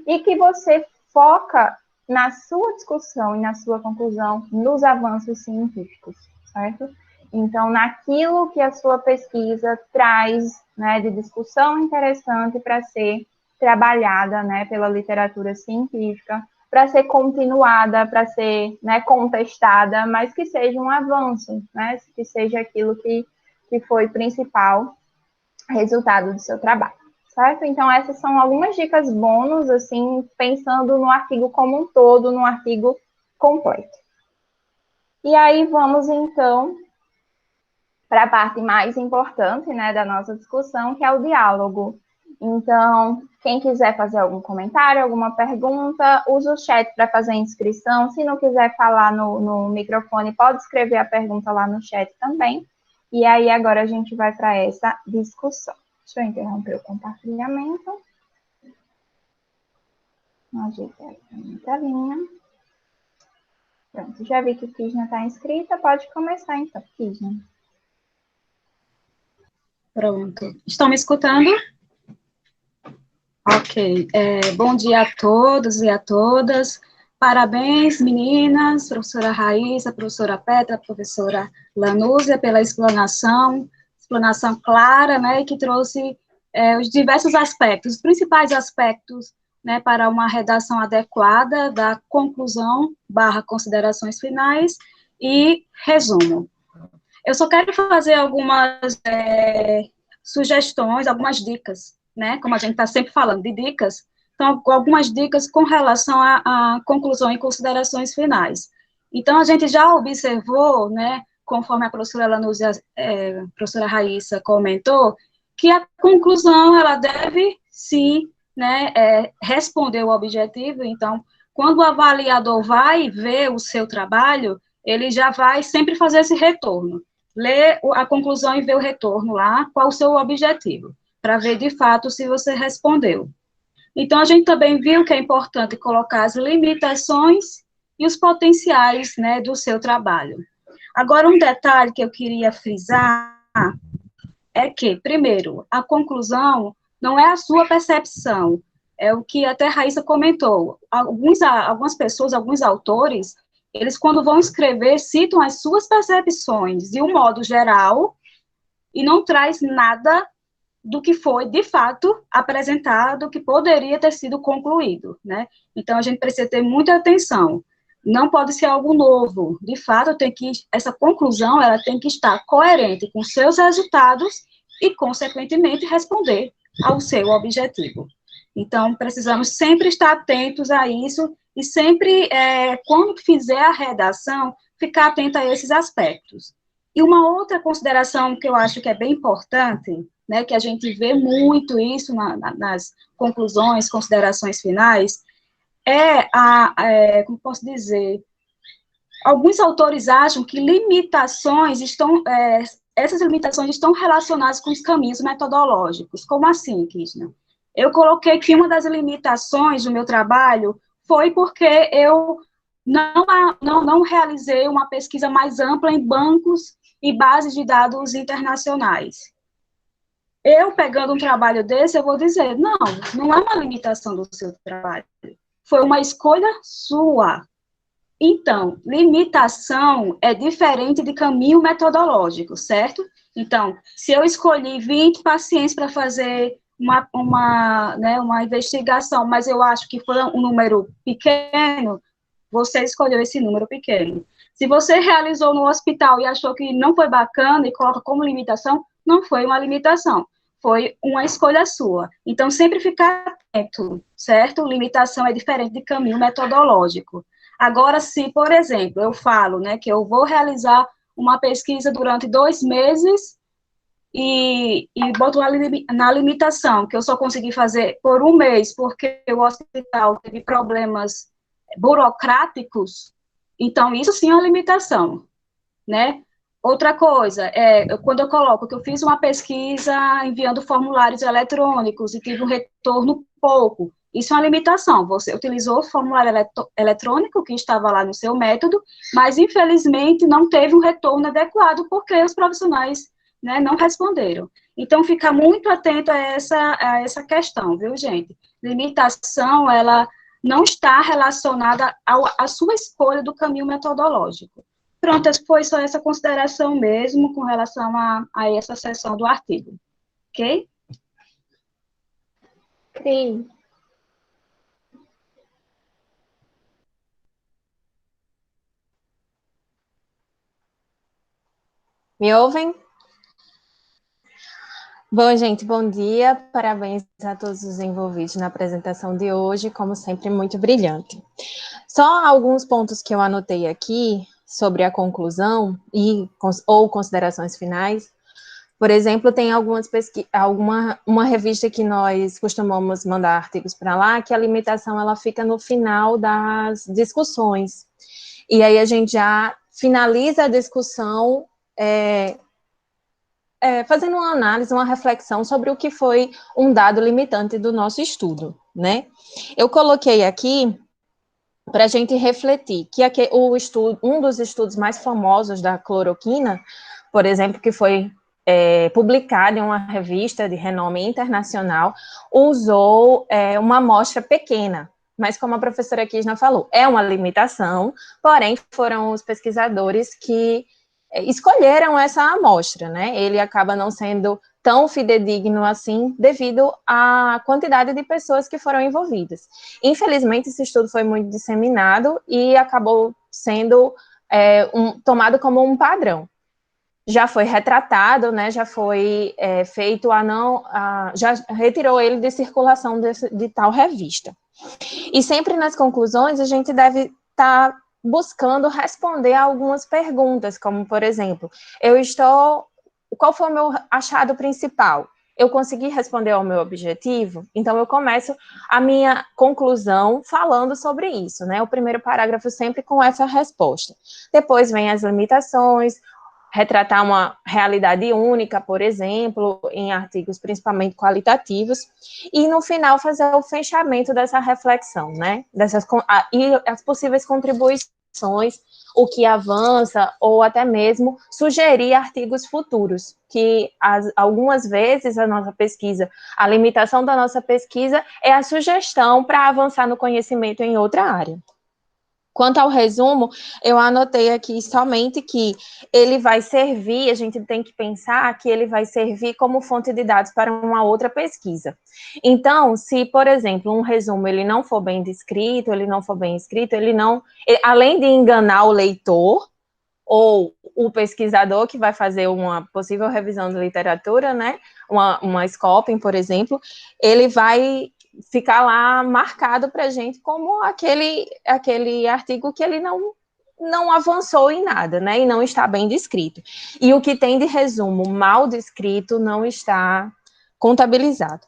Speaker 1: e que você foca na sua discussão e na sua conclusão nos avanços científicos, certo? Então, naquilo que a sua pesquisa traz, né, de discussão interessante para ser trabalhada, né, pela literatura científica, para ser continuada, para ser, né, contestada, mas que seja um avanço, né, que seja aquilo que foi principal resultado do seu trabalho, certo? Então, essas são algumas dicas bônus, assim, pensando no artigo como um todo, no artigo completo. E aí, vamos, então, para a parte mais importante, né, da nossa discussão, que é o diálogo. Então, quem quiser fazer algum comentário, alguma pergunta, use o chat para fazer a inscrição. Se não quiser falar no microfone, pode escrever a pergunta lá no chat também. E aí, agora a gente vai para essa discussão. Deixa eu interromper o compartilhamento. Ajeitar aqui a minha telinha. Pronto, já vi que Kisna está inscrita. Pode começar, então, Kisna.
Speaker 4: Pronto. Estão me escutando? Ok. Bom dia a todos e a todas. Parabéns, meninas, professora Raíssa, professora Petra, professora Lanúzia, pela explanação clara, né, que trouxe os diversos aspectos, os principais aspectos, né, para uma redação adequada da conclusão / considerações finais e resumo. Eu só quero fazer algumas sugestões, algumas dicas, né? Como a gente está sempre falando de dicas, então, algumas dicas com relação à conclusão e considerações finais. Então, a gente já observou, né, conforme a professora Lanúzia, a professora Raíssa comentou, que a conclusão, ela deve, sim, né, responder o objetivo. Então, quando o avaliador vai ver o seu trabalho, ele já vai sempre fazer esse retorno. Ler a conclusão e ver o retorno lá, qual o seu objetivo, para ver, de fato, se você respondeu. Então, a gente também viu que é importante colocar as limitações e os potenciais, né, do seu trabalho. Agora, um detalhe que eu queria frisar é que, primeiro, a conclusão não é a sua percepção, é o que até a Raíssa comentou. Algumas pessoas, alguns autores, eles, quando vão escrever, citam as suas percepções de um modo geral e não traz nada do que foi, de fato, apresentado, que poderia ter sido concluído, né? Então, a gente precisa ter muita atenção. Não pode ser algo novo. De fato, essa conclusão, ela tem que estar coerente com seus resultados e, consequentemente, responder ao seu objetivo. Então, precisamos sempre estar atentos a isso e sempre, quando fizer a redação, ficar atento a esses aspectos. E uma outra consideração que eu acho que é bem importante, né, que a gente vê muito isso nas conclusões, considerações finais, como posso dizer, alguns autores acham que essas limitações estão relacionadas com os caminhos metodológicos. Como assim, Krishna? Eu coloquei que uma das limitações do meu trabalho foi porque eu não realizei uma pesquisa mais ampla em bancos e bases de dados internacionais. Eu, pegando um trabalho desse, eu vou dizer, não é uma limitação do seu trabalho, foi uma escolha sua. Então, limitação é diferente de caminho metodológico, certo? Então, se eu escolhi 20 pacientes para fazer uma investigação, mas eu acho que foi um número pequeno, você escolheu esse número pequeno. Se você realizou no hospital e achou que não foi bacana e coloca como limitação, não foi uma limitação, foi uma escolha sua. Então, sempre ficar atento, certo? Limitação é diferente de caminho metodológico. Agora, se, por exemplo, eu falo, né, que eu vou realizar uma pesquisa durante 2 meses e boto na limitação, que eu só consegui fazer por 1 mês, porque o hospital teve problemas burocráticos, então isso sim é uma limitação, né? Outra coisa, quando eu coloco que eu fiz uma pesquisa enviando formulários eletrônicos e tive um retorno pouco, isso é uma limitação. Você utilizou o formulário eletrônico que estava lá no seu método, mas infelizmente não teve um retorno adequado porque os profissionais, né, não responderam. Então, fica muito atento a essa questão, viu, gente? Limitação, ela não está relacionada à sua escolha do caminho metodológico. Pronto, foi só essa consideração mesmo com relação a essa seção do artigo. Ok?
Speaker 1: Cris.
Speaker 5: Me ouvem? Bom, gente, bom dia. Parabéns a todos os envolvidos na apresentação de hoje, como sempre, muito brilhante. Só alguns pontos que eu anotei aqui sobre a conclusão ou considerações finais. Por exemplo, tem algumas uma revista que nós costumamos mandar artigos para lá, que a limitação ela fica no final das discussões. E aí a gente já finaliza a discussão fazendo uma análise, uma reflexão sobre o que foi um dado limitante do nosso estudo, né? Eu coloquei aqui para a gente refletir que um dos estudos mais famosos da cloroquina, por exemplo, que foi publicado em uma revista de renome internacional, usou uma amostra pequena, mas como a professora Krishna falou, é uma limitação, porém foram os pesquisadores que escolheram essa amostra, né? Ele acaba não sendo tão fidedigno assim, devido à quantidade de pessoas que foram envolvidas. Infelizmente, esse estudo foi muito disseminado e acabou sendo tomado como um padrão. já foi retratado, né, já foi feito já retirou ele de circulação de tal revista. E sempre nas conclusões a gente deve estar buscando responder a algumas perguntas, como, por exemplo, qual foi o meu achado principal? Eu consegui responder ao meu objetivo? Então, eu começo a minha conclusão falando sobre isso, né? O primeiro parágrafo sempre com essa resposta. Depois vem as limitações, retratar uma realidade única, por exemplo, em artigos principalmente qualitativos, e no final fazer o fechamento dessa reflexão, né? E as possíveis contribuições, o que avança, ou até mesmo sugerir artigos futuros, que algumas vezes a nossa pesquisa, a limitação da nossa pesquisa é a sugestão para avançar no conhecimento em outra área. Quanto ao resumo, eu anotei aqui somente que ele vai servir, a gente tem que pensar que ele vai servir como fonte de dados para uma outra pesquisa. Então, se, por exemplo, um resumo ele não for bem descrito, ele não for bem escrito, além de enganar o leitor, ou o pesquisador que vai fazer uma possível revisão de literatura, né, uma scoping, por exemplo, ele vai ficar lá marcado para a gente como aquele artigo que ele não avançou em nada, né, e não está bem descrito. E o que tem de resumo mal descrito não está contabilizado.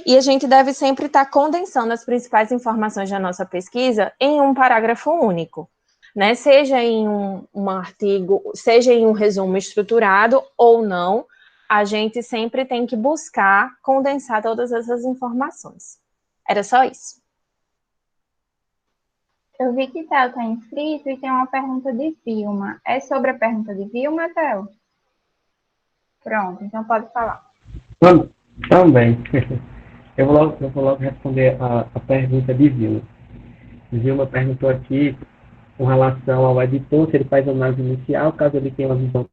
Speaker 5: E a gente deve sempre estar condensando as principais informações da nossa pesquisa em um parágrafo único, né? Seja em um artigo, seja em um resumo estruturado ou não, a gente sempre tem que buscar condensar todas essas informações. Era só isso.
Speaker 1: Eu vi que Theo está inscrito e tem uma pergunta de Vilma. É sobre a pergunta de Vilma, Theo? Pronto, então pode falar.
Speaker 6: Também. Eu vou logo responder a pergunta de Vilma. Vilma perguntou aqui com relação ao editor, se ele faz análise inicial, caso ele tenha uma visão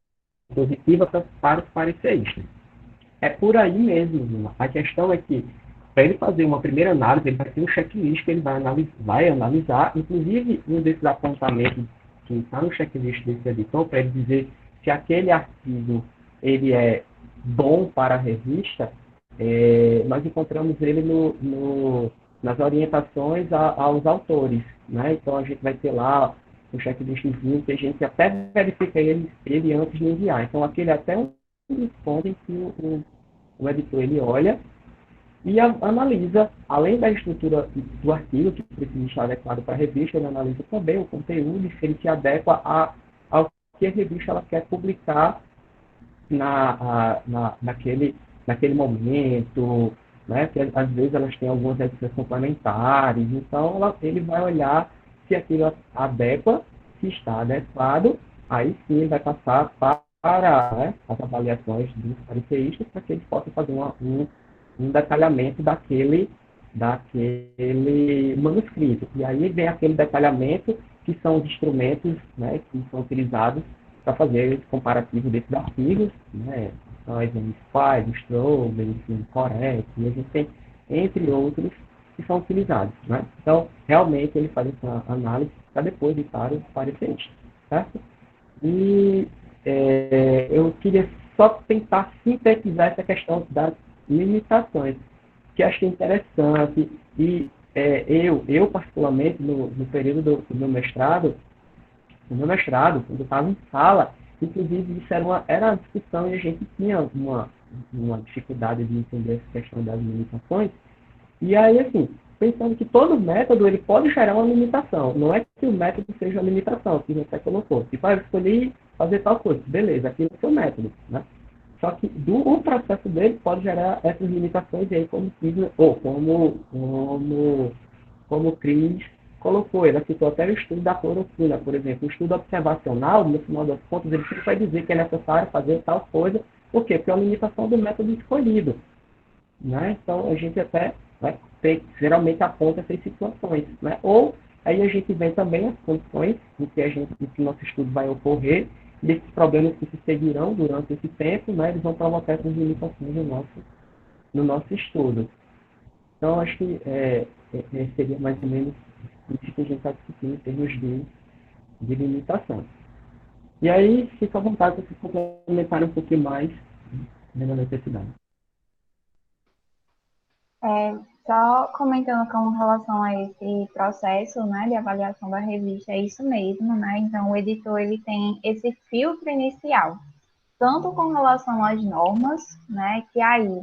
Speaker 6: positiva para os pareceristas. É por aí mesmo, Vilma. A questão é que, para ele fazer uma primeira análise, ele vai ter um checklist que ele vai analisar, inclusive um desses apontamentos que está no checklist desse editor, para ele dizer se aquele artigo ele é bom para a revista. Nós encontramos ele nas orientações aos autores, né? Então a gente vai ter lá um checklistzinho que a gente até verifica ele antes de enviar. Então aquele até um ponto em que o editor ele olha e analisa, além da estrutura do artigo, que precisa estar adequado para a revista, ele analisa também o conteúdo, se ele se adequa ao que a revista ela quer publicar naquele momento, né? Que às vezes elas têm algumas edições complementares, então ele vai olhar se aquilo adequa, se está adequado, aí sim ele vai passar para, né, as avaliações dos pareceristas para que eles possam fazer um detalhamento daquele manuscrito. E aí vem aquele detalhamento que são os instrumentos, né, que são utilizados para fazer esse comparativo desses artigos, né? Nós temos Spies, Strobel, Correct, e a gente tem, entre outros, que são utilizados, né? Então, realmente, ele faz essa análise para depois ir para os pareceristas, certo? E eu queria só tentar sintetizar essa questão das limitações, que acho que é interessante, e eu particularmente, no período do meu mestrado, quando eu estava em sala, inclusive isso era a discussão e a gente tinha uma dificuldade de entender essa questão das limitações. E aí, assim, pensando que todo método ele pode gerar uma limitação. Não é que o método seja a limitação, que você colocou. Tipo, eu escolhi fazer tal coisa. Beleza, aquilo é o seu método, né? Só que o processo dele pode gerar essas limitações, e aí como o Cris colocou, ele citou até o estudo da cloroquina, por exemplo. O estudo observacional, no final das contas, ele sempre vai dizer que é necessário fazer tal coisa. Por quê? Porque é uma limitação do método escolhido, né? Então, a gente até geralmente aponta essas situações, né? Ou aí a gente vê também as condições em que nosso estudo vai ocorrer, desses problemas que se seguirão durante esse tempo, né? Eles vão provocar essas limitações no nosso estudo. Então, acho que seria mais ou menos isso que a gente está discutindo em termos de limitação. E aí, fica à vontade para vocês complementarem um pouquinho mais, vendo a necessidade.
Speaker 1: Só comentando com relação a esse processo, né, de avaliação da revista, é isso mesmo, né? Então, o editor, ele tem esse filtro inicial, tanto com relação às normas, né, que aí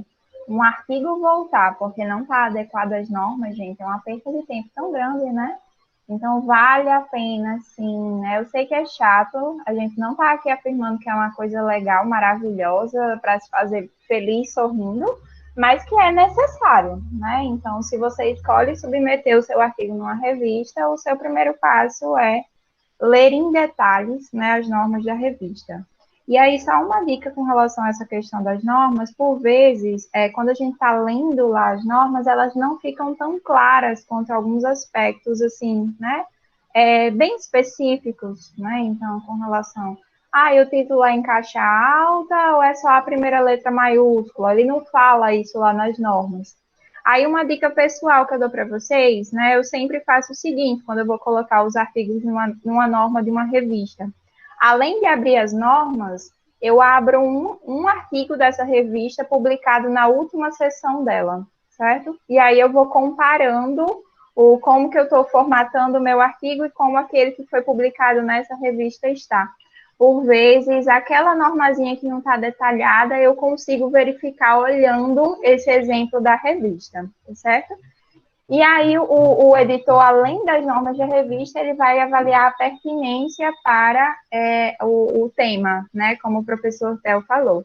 Speaker 1: um artigo voltar porque não está adequado às normas, gente, é uma perda de tempo tão grande, né? Então, vale a pena, sim, né? Eu sei que é chato, a gente não está aqui afirmando que é uma coisa legal, maravilhosa, para se fazer feliz, sorrindo, mas que é necessário, né? Então, se você escolhe submeter o seu artigo numa revista, o seu primeiro passo é ler em detalhes, né, as normas da revista. E aí, só uma dica com relação a essa questão das normas, por vezes, quando a gente está lendo lá as normas, elas não ficam tão claras quanto alguns aspectos, assim, né, bem específicos, né, então, com relação, o título é em caixa alta ou é só a primeira letra maiúscula? Ele não fala isso lá nas normas. Aí, uma dica pessoal que eu dou para vocês, né, eu sempre faço o seguinte, quando eu vou colocar os artigos numa norma de uma revista. Além de abrir as normas, eu abro um artigo dessa revista publicado na última sessão dela, certo? E aí eu vou comparando como que eu estou formatando o meu artigo e como aquele que foi publicado nessa revista está. Por vezes, aquela normazinha que não está detalhada, eu consigo verificar olhando esse exemplo da revista, certo? E aí, o editor, além das normas da revista, ele vai avaliar a pertinência para o tema, né? Como o professor Theo falou.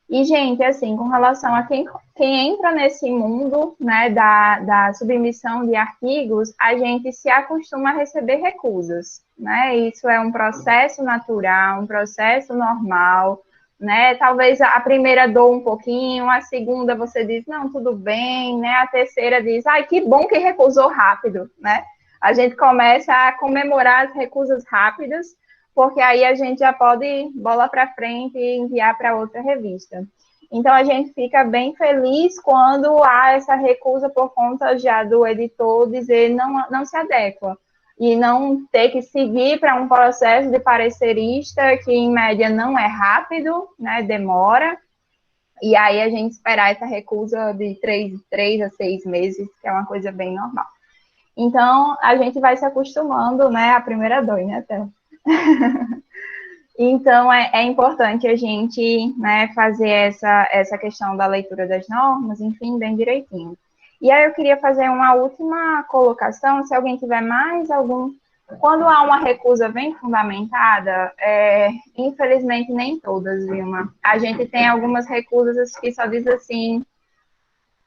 Speaker 1: E, gente, assim, com relação a quem entra nesse mundo, né, da submissão de artigos, a gente se acostuma a receber recusas, né? Isso é um processo natural, um processo normal, né? Talvez a primeira doa um pouquinho, a segunda você diz, não, tudo bem, né? A terceira diz, ai, que bom que recusou rápido, né? A gente começa a comemorar as recusas rápidas, porque aí a gente já pode ir bola para frente e enviar para outra revista. Então, a gente fica bem feliz quando há essa recusa por conta já do editor dizer não se adequa e não ter que seguir para um processo de parecerista que, em média, não é rápido, né, demora, e aí a gente esperar essa recusa de 3 a 6 meses, que é uma coisa bem normal. Então, a gente vai se acostumando, né, a primeira dor, né, até. Então, é importante a gente, né, fazer essa questão da leitura das normas, enfim, bem direitinho. E aí eu queria fazer uma última colocação, se alguém tiver mais algum... Quando há uma recusa bem fundamentada, infelizmente nem todas, Vilma. A gente tem algumas recusas que só diz assim,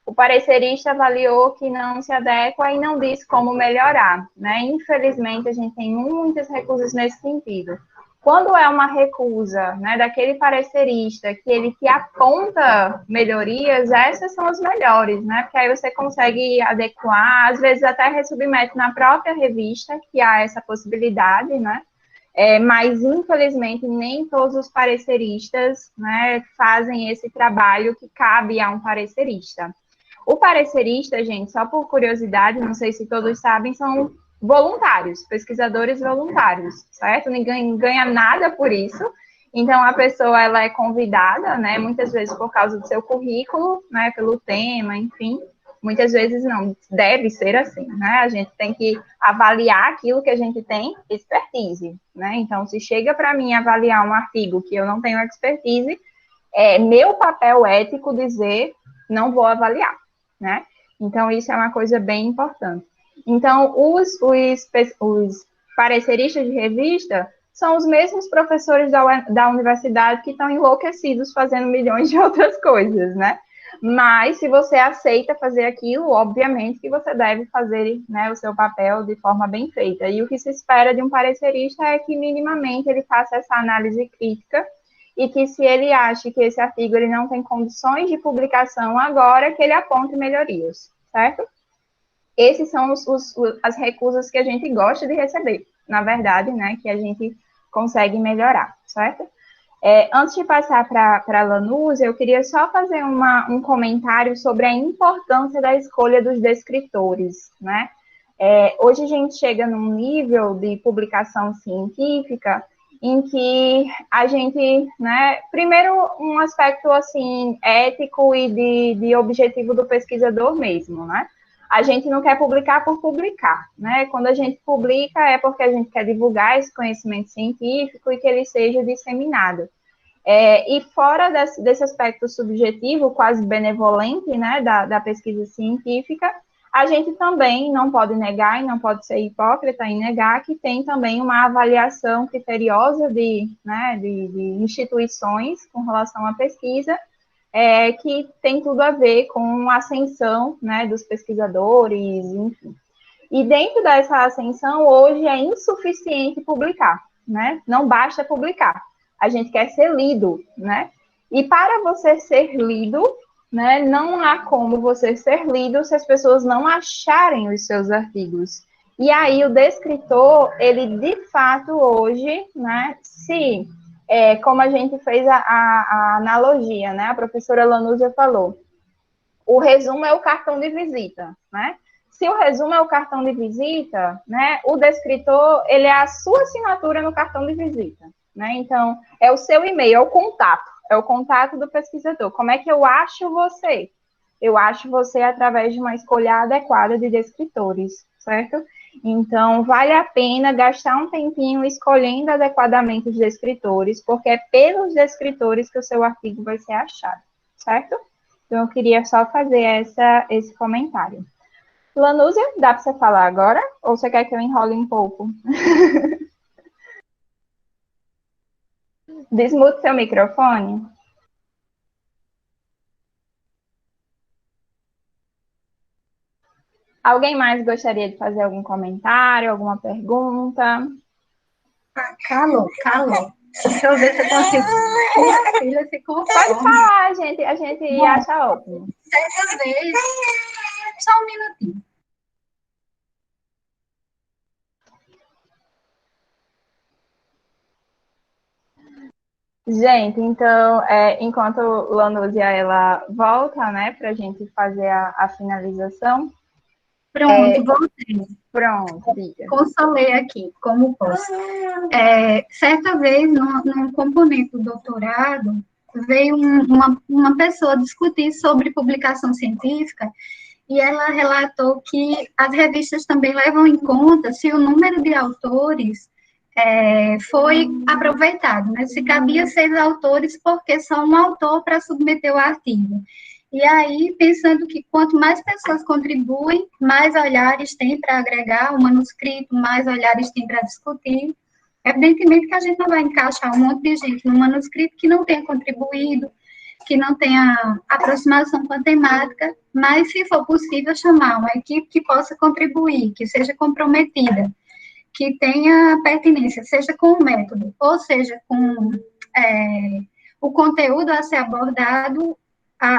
Speaker 1: o parecerista avaliou que não se adequa e não diz como melhorar, né? Infelizmente, a gente tem muitas recusas nesse sentido. Quando é uma recusa, né, daquele parecerista que ele te aponta melhorias, essas são as melhores, né? Porque aí você consegue adequar, às vezes até resubmete na própria revista, que há essa possibilidade, né? Mas, infelizmente, nem todos os pareceristas, né, fazem esse trabalho que cabe a um parecerista. O parecerista, gente, só por curiosidade, não sei se todos sabem, são voluntários, pesquisadores voluntários, certo? Ninguém ganha nada por isso. Então, a pessoa, ela é convidada, né, muitas vezes por causa do seu currículo, né, pelo tema, enfim. Muitas vezes não, deve ser assim, né? A gente tem que avaliar aquilo que a gente tem expertise, né? Então, se chega para mim avaliar um artigo que eu não tenho expertise, é meu papel ético dizer, não vou avaliar, né? Então, isso é uma coisa bem importante. Então, os pareceristas de revista são os mesmos professores da universidade que estão enlouquecidos fazendo milhões de outras coisas, né? Mas, se você aceita fazer aquilo, obviamente que você deve fazer, né, o seu papel de forma bem feita. E o que se espera de um parecerista é que, minimamente, ele faça essa análise crítica e que, se ele acha que esse artigo ele não tem condições de publicação agora, que ele aponte melhorias, certo? Esses são as recusas que a gente gosta de receber, na verdade, né, que a gente consegue melhorar, certo? Antes de passar para a Lanús, eu queria só fazer um comentário sobre a importância da escolha dos descritores, né? Hoje a gente chega num nível de publicação científica em que a gente, né, primeiro um aspecto, assim, ético e de objetivo do pesquisador mesmo, né? A gente não quer publicar por publicar, né? Quando a gente publica é porque a gente quer divulgar esse conhecimento científico e que ele seja disseminado. E fora desse aspecto subjetivo, quase benevolente, né, da pesquisa científica, a gente também não pode negar e não pode ser hipócrita em negar que tem também uma avaliação criteriosa né, de instituições com relação à pesquisa, que tem tudo a ver com a ascensão, né, dos pesquisadores, enfim. E dentro dessa ascensão, hoje é insuficiente publicar, né? Não basta publicar. A gente quer ser lido, né? E para você ser lido, né, não há como você ser lido se as pessoas não acharem os seus artigos. E aí o descritor, ele de fato hoje, né, se, como a gente fez a analogia, né, a professora Lanúzia falou, o resumo é o cartão de visita, né? Se o resumo é o cartão de visita, né, o descritor, ele é a sua assinatura no cartão de visita, né? Então, é o seu e-mail, é o contato do pesquisador. Como é que eu acho você? Eu acho você através de uma escolha adequada de descritores, certo? Então, vale a pena gastar um tempinho escolhendo adequadamente os descritores, porque é pelos descritores que o seu artigo vai ser achado, certo? Então, eu queria só fazer esse comentário. Lanúzia, dá para você falar agora? Ou você quer que eu enrole um pouco? Desmute seu microfone. Alguém mais gostaria de fazer algum comentário, alguma pergunta?
Speaker 7: Calou. Deixa eu ver se eu consigo. Minha filha ficou
Speaker 1: Pode
Speaker 7: fome.
Speaker 1: falar, a gente
Speaker 7: Bom,
Speaker 1: acha ótimo.
Speaker 7: certa vez, só um minutinho.
Speaker 1: Gente, então, enquanto Lanúzia ela volta, né, para a gente fazer a finalização.
Speaker 7: Pronto, voltei.
Speaker 1: Pronto, diga.
Speaker 7: Consolei aqui, como posso. Certa vez, no componente do doutorado, veio uma pessoa discutir sobre publicação científica e ela relatou que as revistas também levam em conta se o número de autores foi aproveitado, né? Se cabia 6 autores, porque só um autor para submeter o artigo. E aí, pensando que quanto mais pessoas contribuem, mais olhares tem para agregar o manuscrito, mais olhares tem para discutir. Evidentemente que a gente não vai encaixar um monte de gente no manuscrito que não tenha contribuído, que não tenha aproximação com a temática, mas, se for possível, chamar uma equipe que possa contribuir, que seja comprometida, que tenha pertinência, seja com o método, ou seja, com o conteúdo a ser abordado,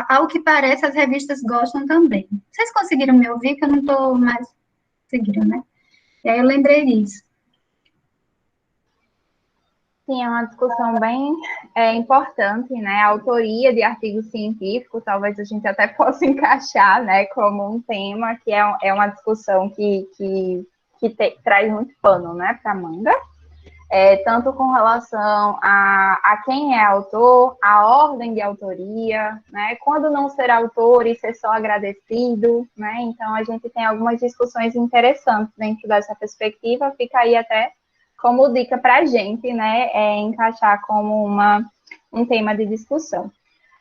Speaker 7: ao que parece, as revistas gostam também. Vocês conseguiram me ouvir, que eu não estou mais seguindo, né? E aí eu lembrei disso.
Speaker 1: Sim, é uma discussão bem importante, né? A autoria de artigo científico, talvez a gente até possa encaixar, né, como um tema que é uma discussão que traz muito pano, né, para a manga. Tanto com relação a quem é autor, a ordem de autoria, né? Quando não ser autor e ser só agradecido, né? Então, a gente tem algumas discussões interessantes dentro dessa perspectiva, fica aí até como dica para a gente, né? Encaixar como um tema de discussão.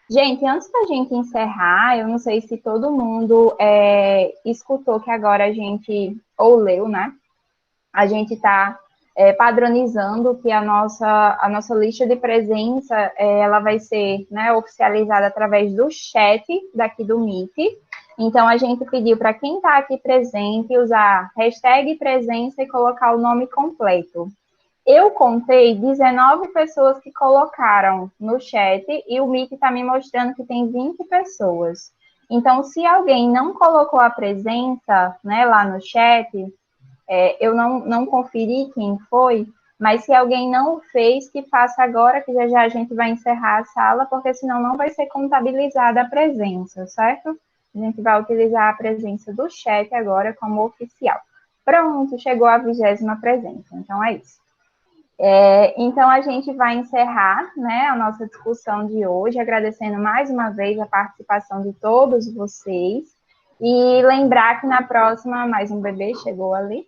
Speaker 1: Gente, antes da gente encerrar, eu não sei se todo mundo escutou que agora a gente, ou leu, né? A gente está padronizando que a nossa lista de presença, ela vai ser, né, oficializada através do chat daqui do Meet. Então, a gente pediu para quem está aqui presente usar hashtag presença e colocar o nome completo. Eu contei 19 pessoas que colocaram no chat e o Meet está me mostrando que tem 20 pessoas. Então, se alguém não colocou a presença, né, lá no chat, eu não conferi quem foi, mas se alguém não fez, que faça agora, que já a gente vai encerrar a sala, porque senão não vai ser contabilizada a presença, certo? A gente vai utilizar a presença do chat agora como oficial. Pronto, chegou a 20ª presença, então é isso. Então, a gente vai encerrar, né, a nossa discussão de hoje, agradecendo mais uma vez a participação de todos vocês, e lembrar que na próxima, mais um bebê chegou ali,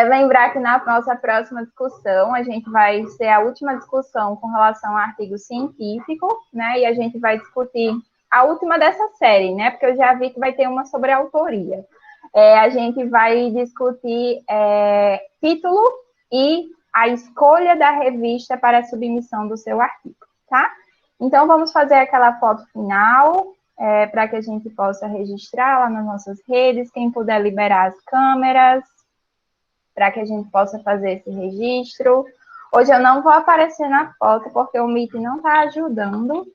Speaker 1: lembrar que na nossa próxima discussão, a gente vai ser a última discussão com relação ao artigo científico, né, e a gente vai discutir a última dessa série, né, porque eu já vi que vai ter uma sobre autoria. A gente vai discutir título e a escolha da revista para a submissão do seu artigo, tá? Então, vamos fazer aquela foto final, para que a gente possa registrar lá nas nossas redes, quem puder liberar as câmeras, para que a gente possa fazer esse registro. Hoje eu não vou aparecer na foto, porque o Meet não está ajudando,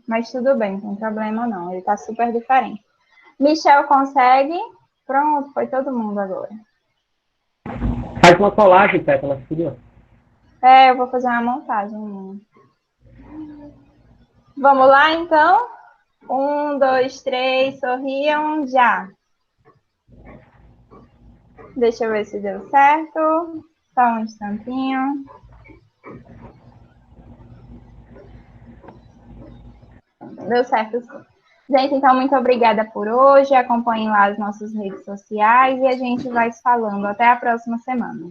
Speaker 1: mas tudo bem, não tem problema não, ele está super diferente. Michel, consegue? Pronto, foi todo mundo agora.
Speaker 6: Faz uma colagem, Pétala, filho.
Speaker 1: Eu vou fazer uma montagem. Vamos lá, então? 1, 2, 3, sorriam, já. Deixa eu ver se deu certo. Só um instantinho. Deu certo, sim. Gente, então, muito obrigada por hoje. Acompanhem lá as nossas redes sociais e a gente vai se falando. Até a próxima semana.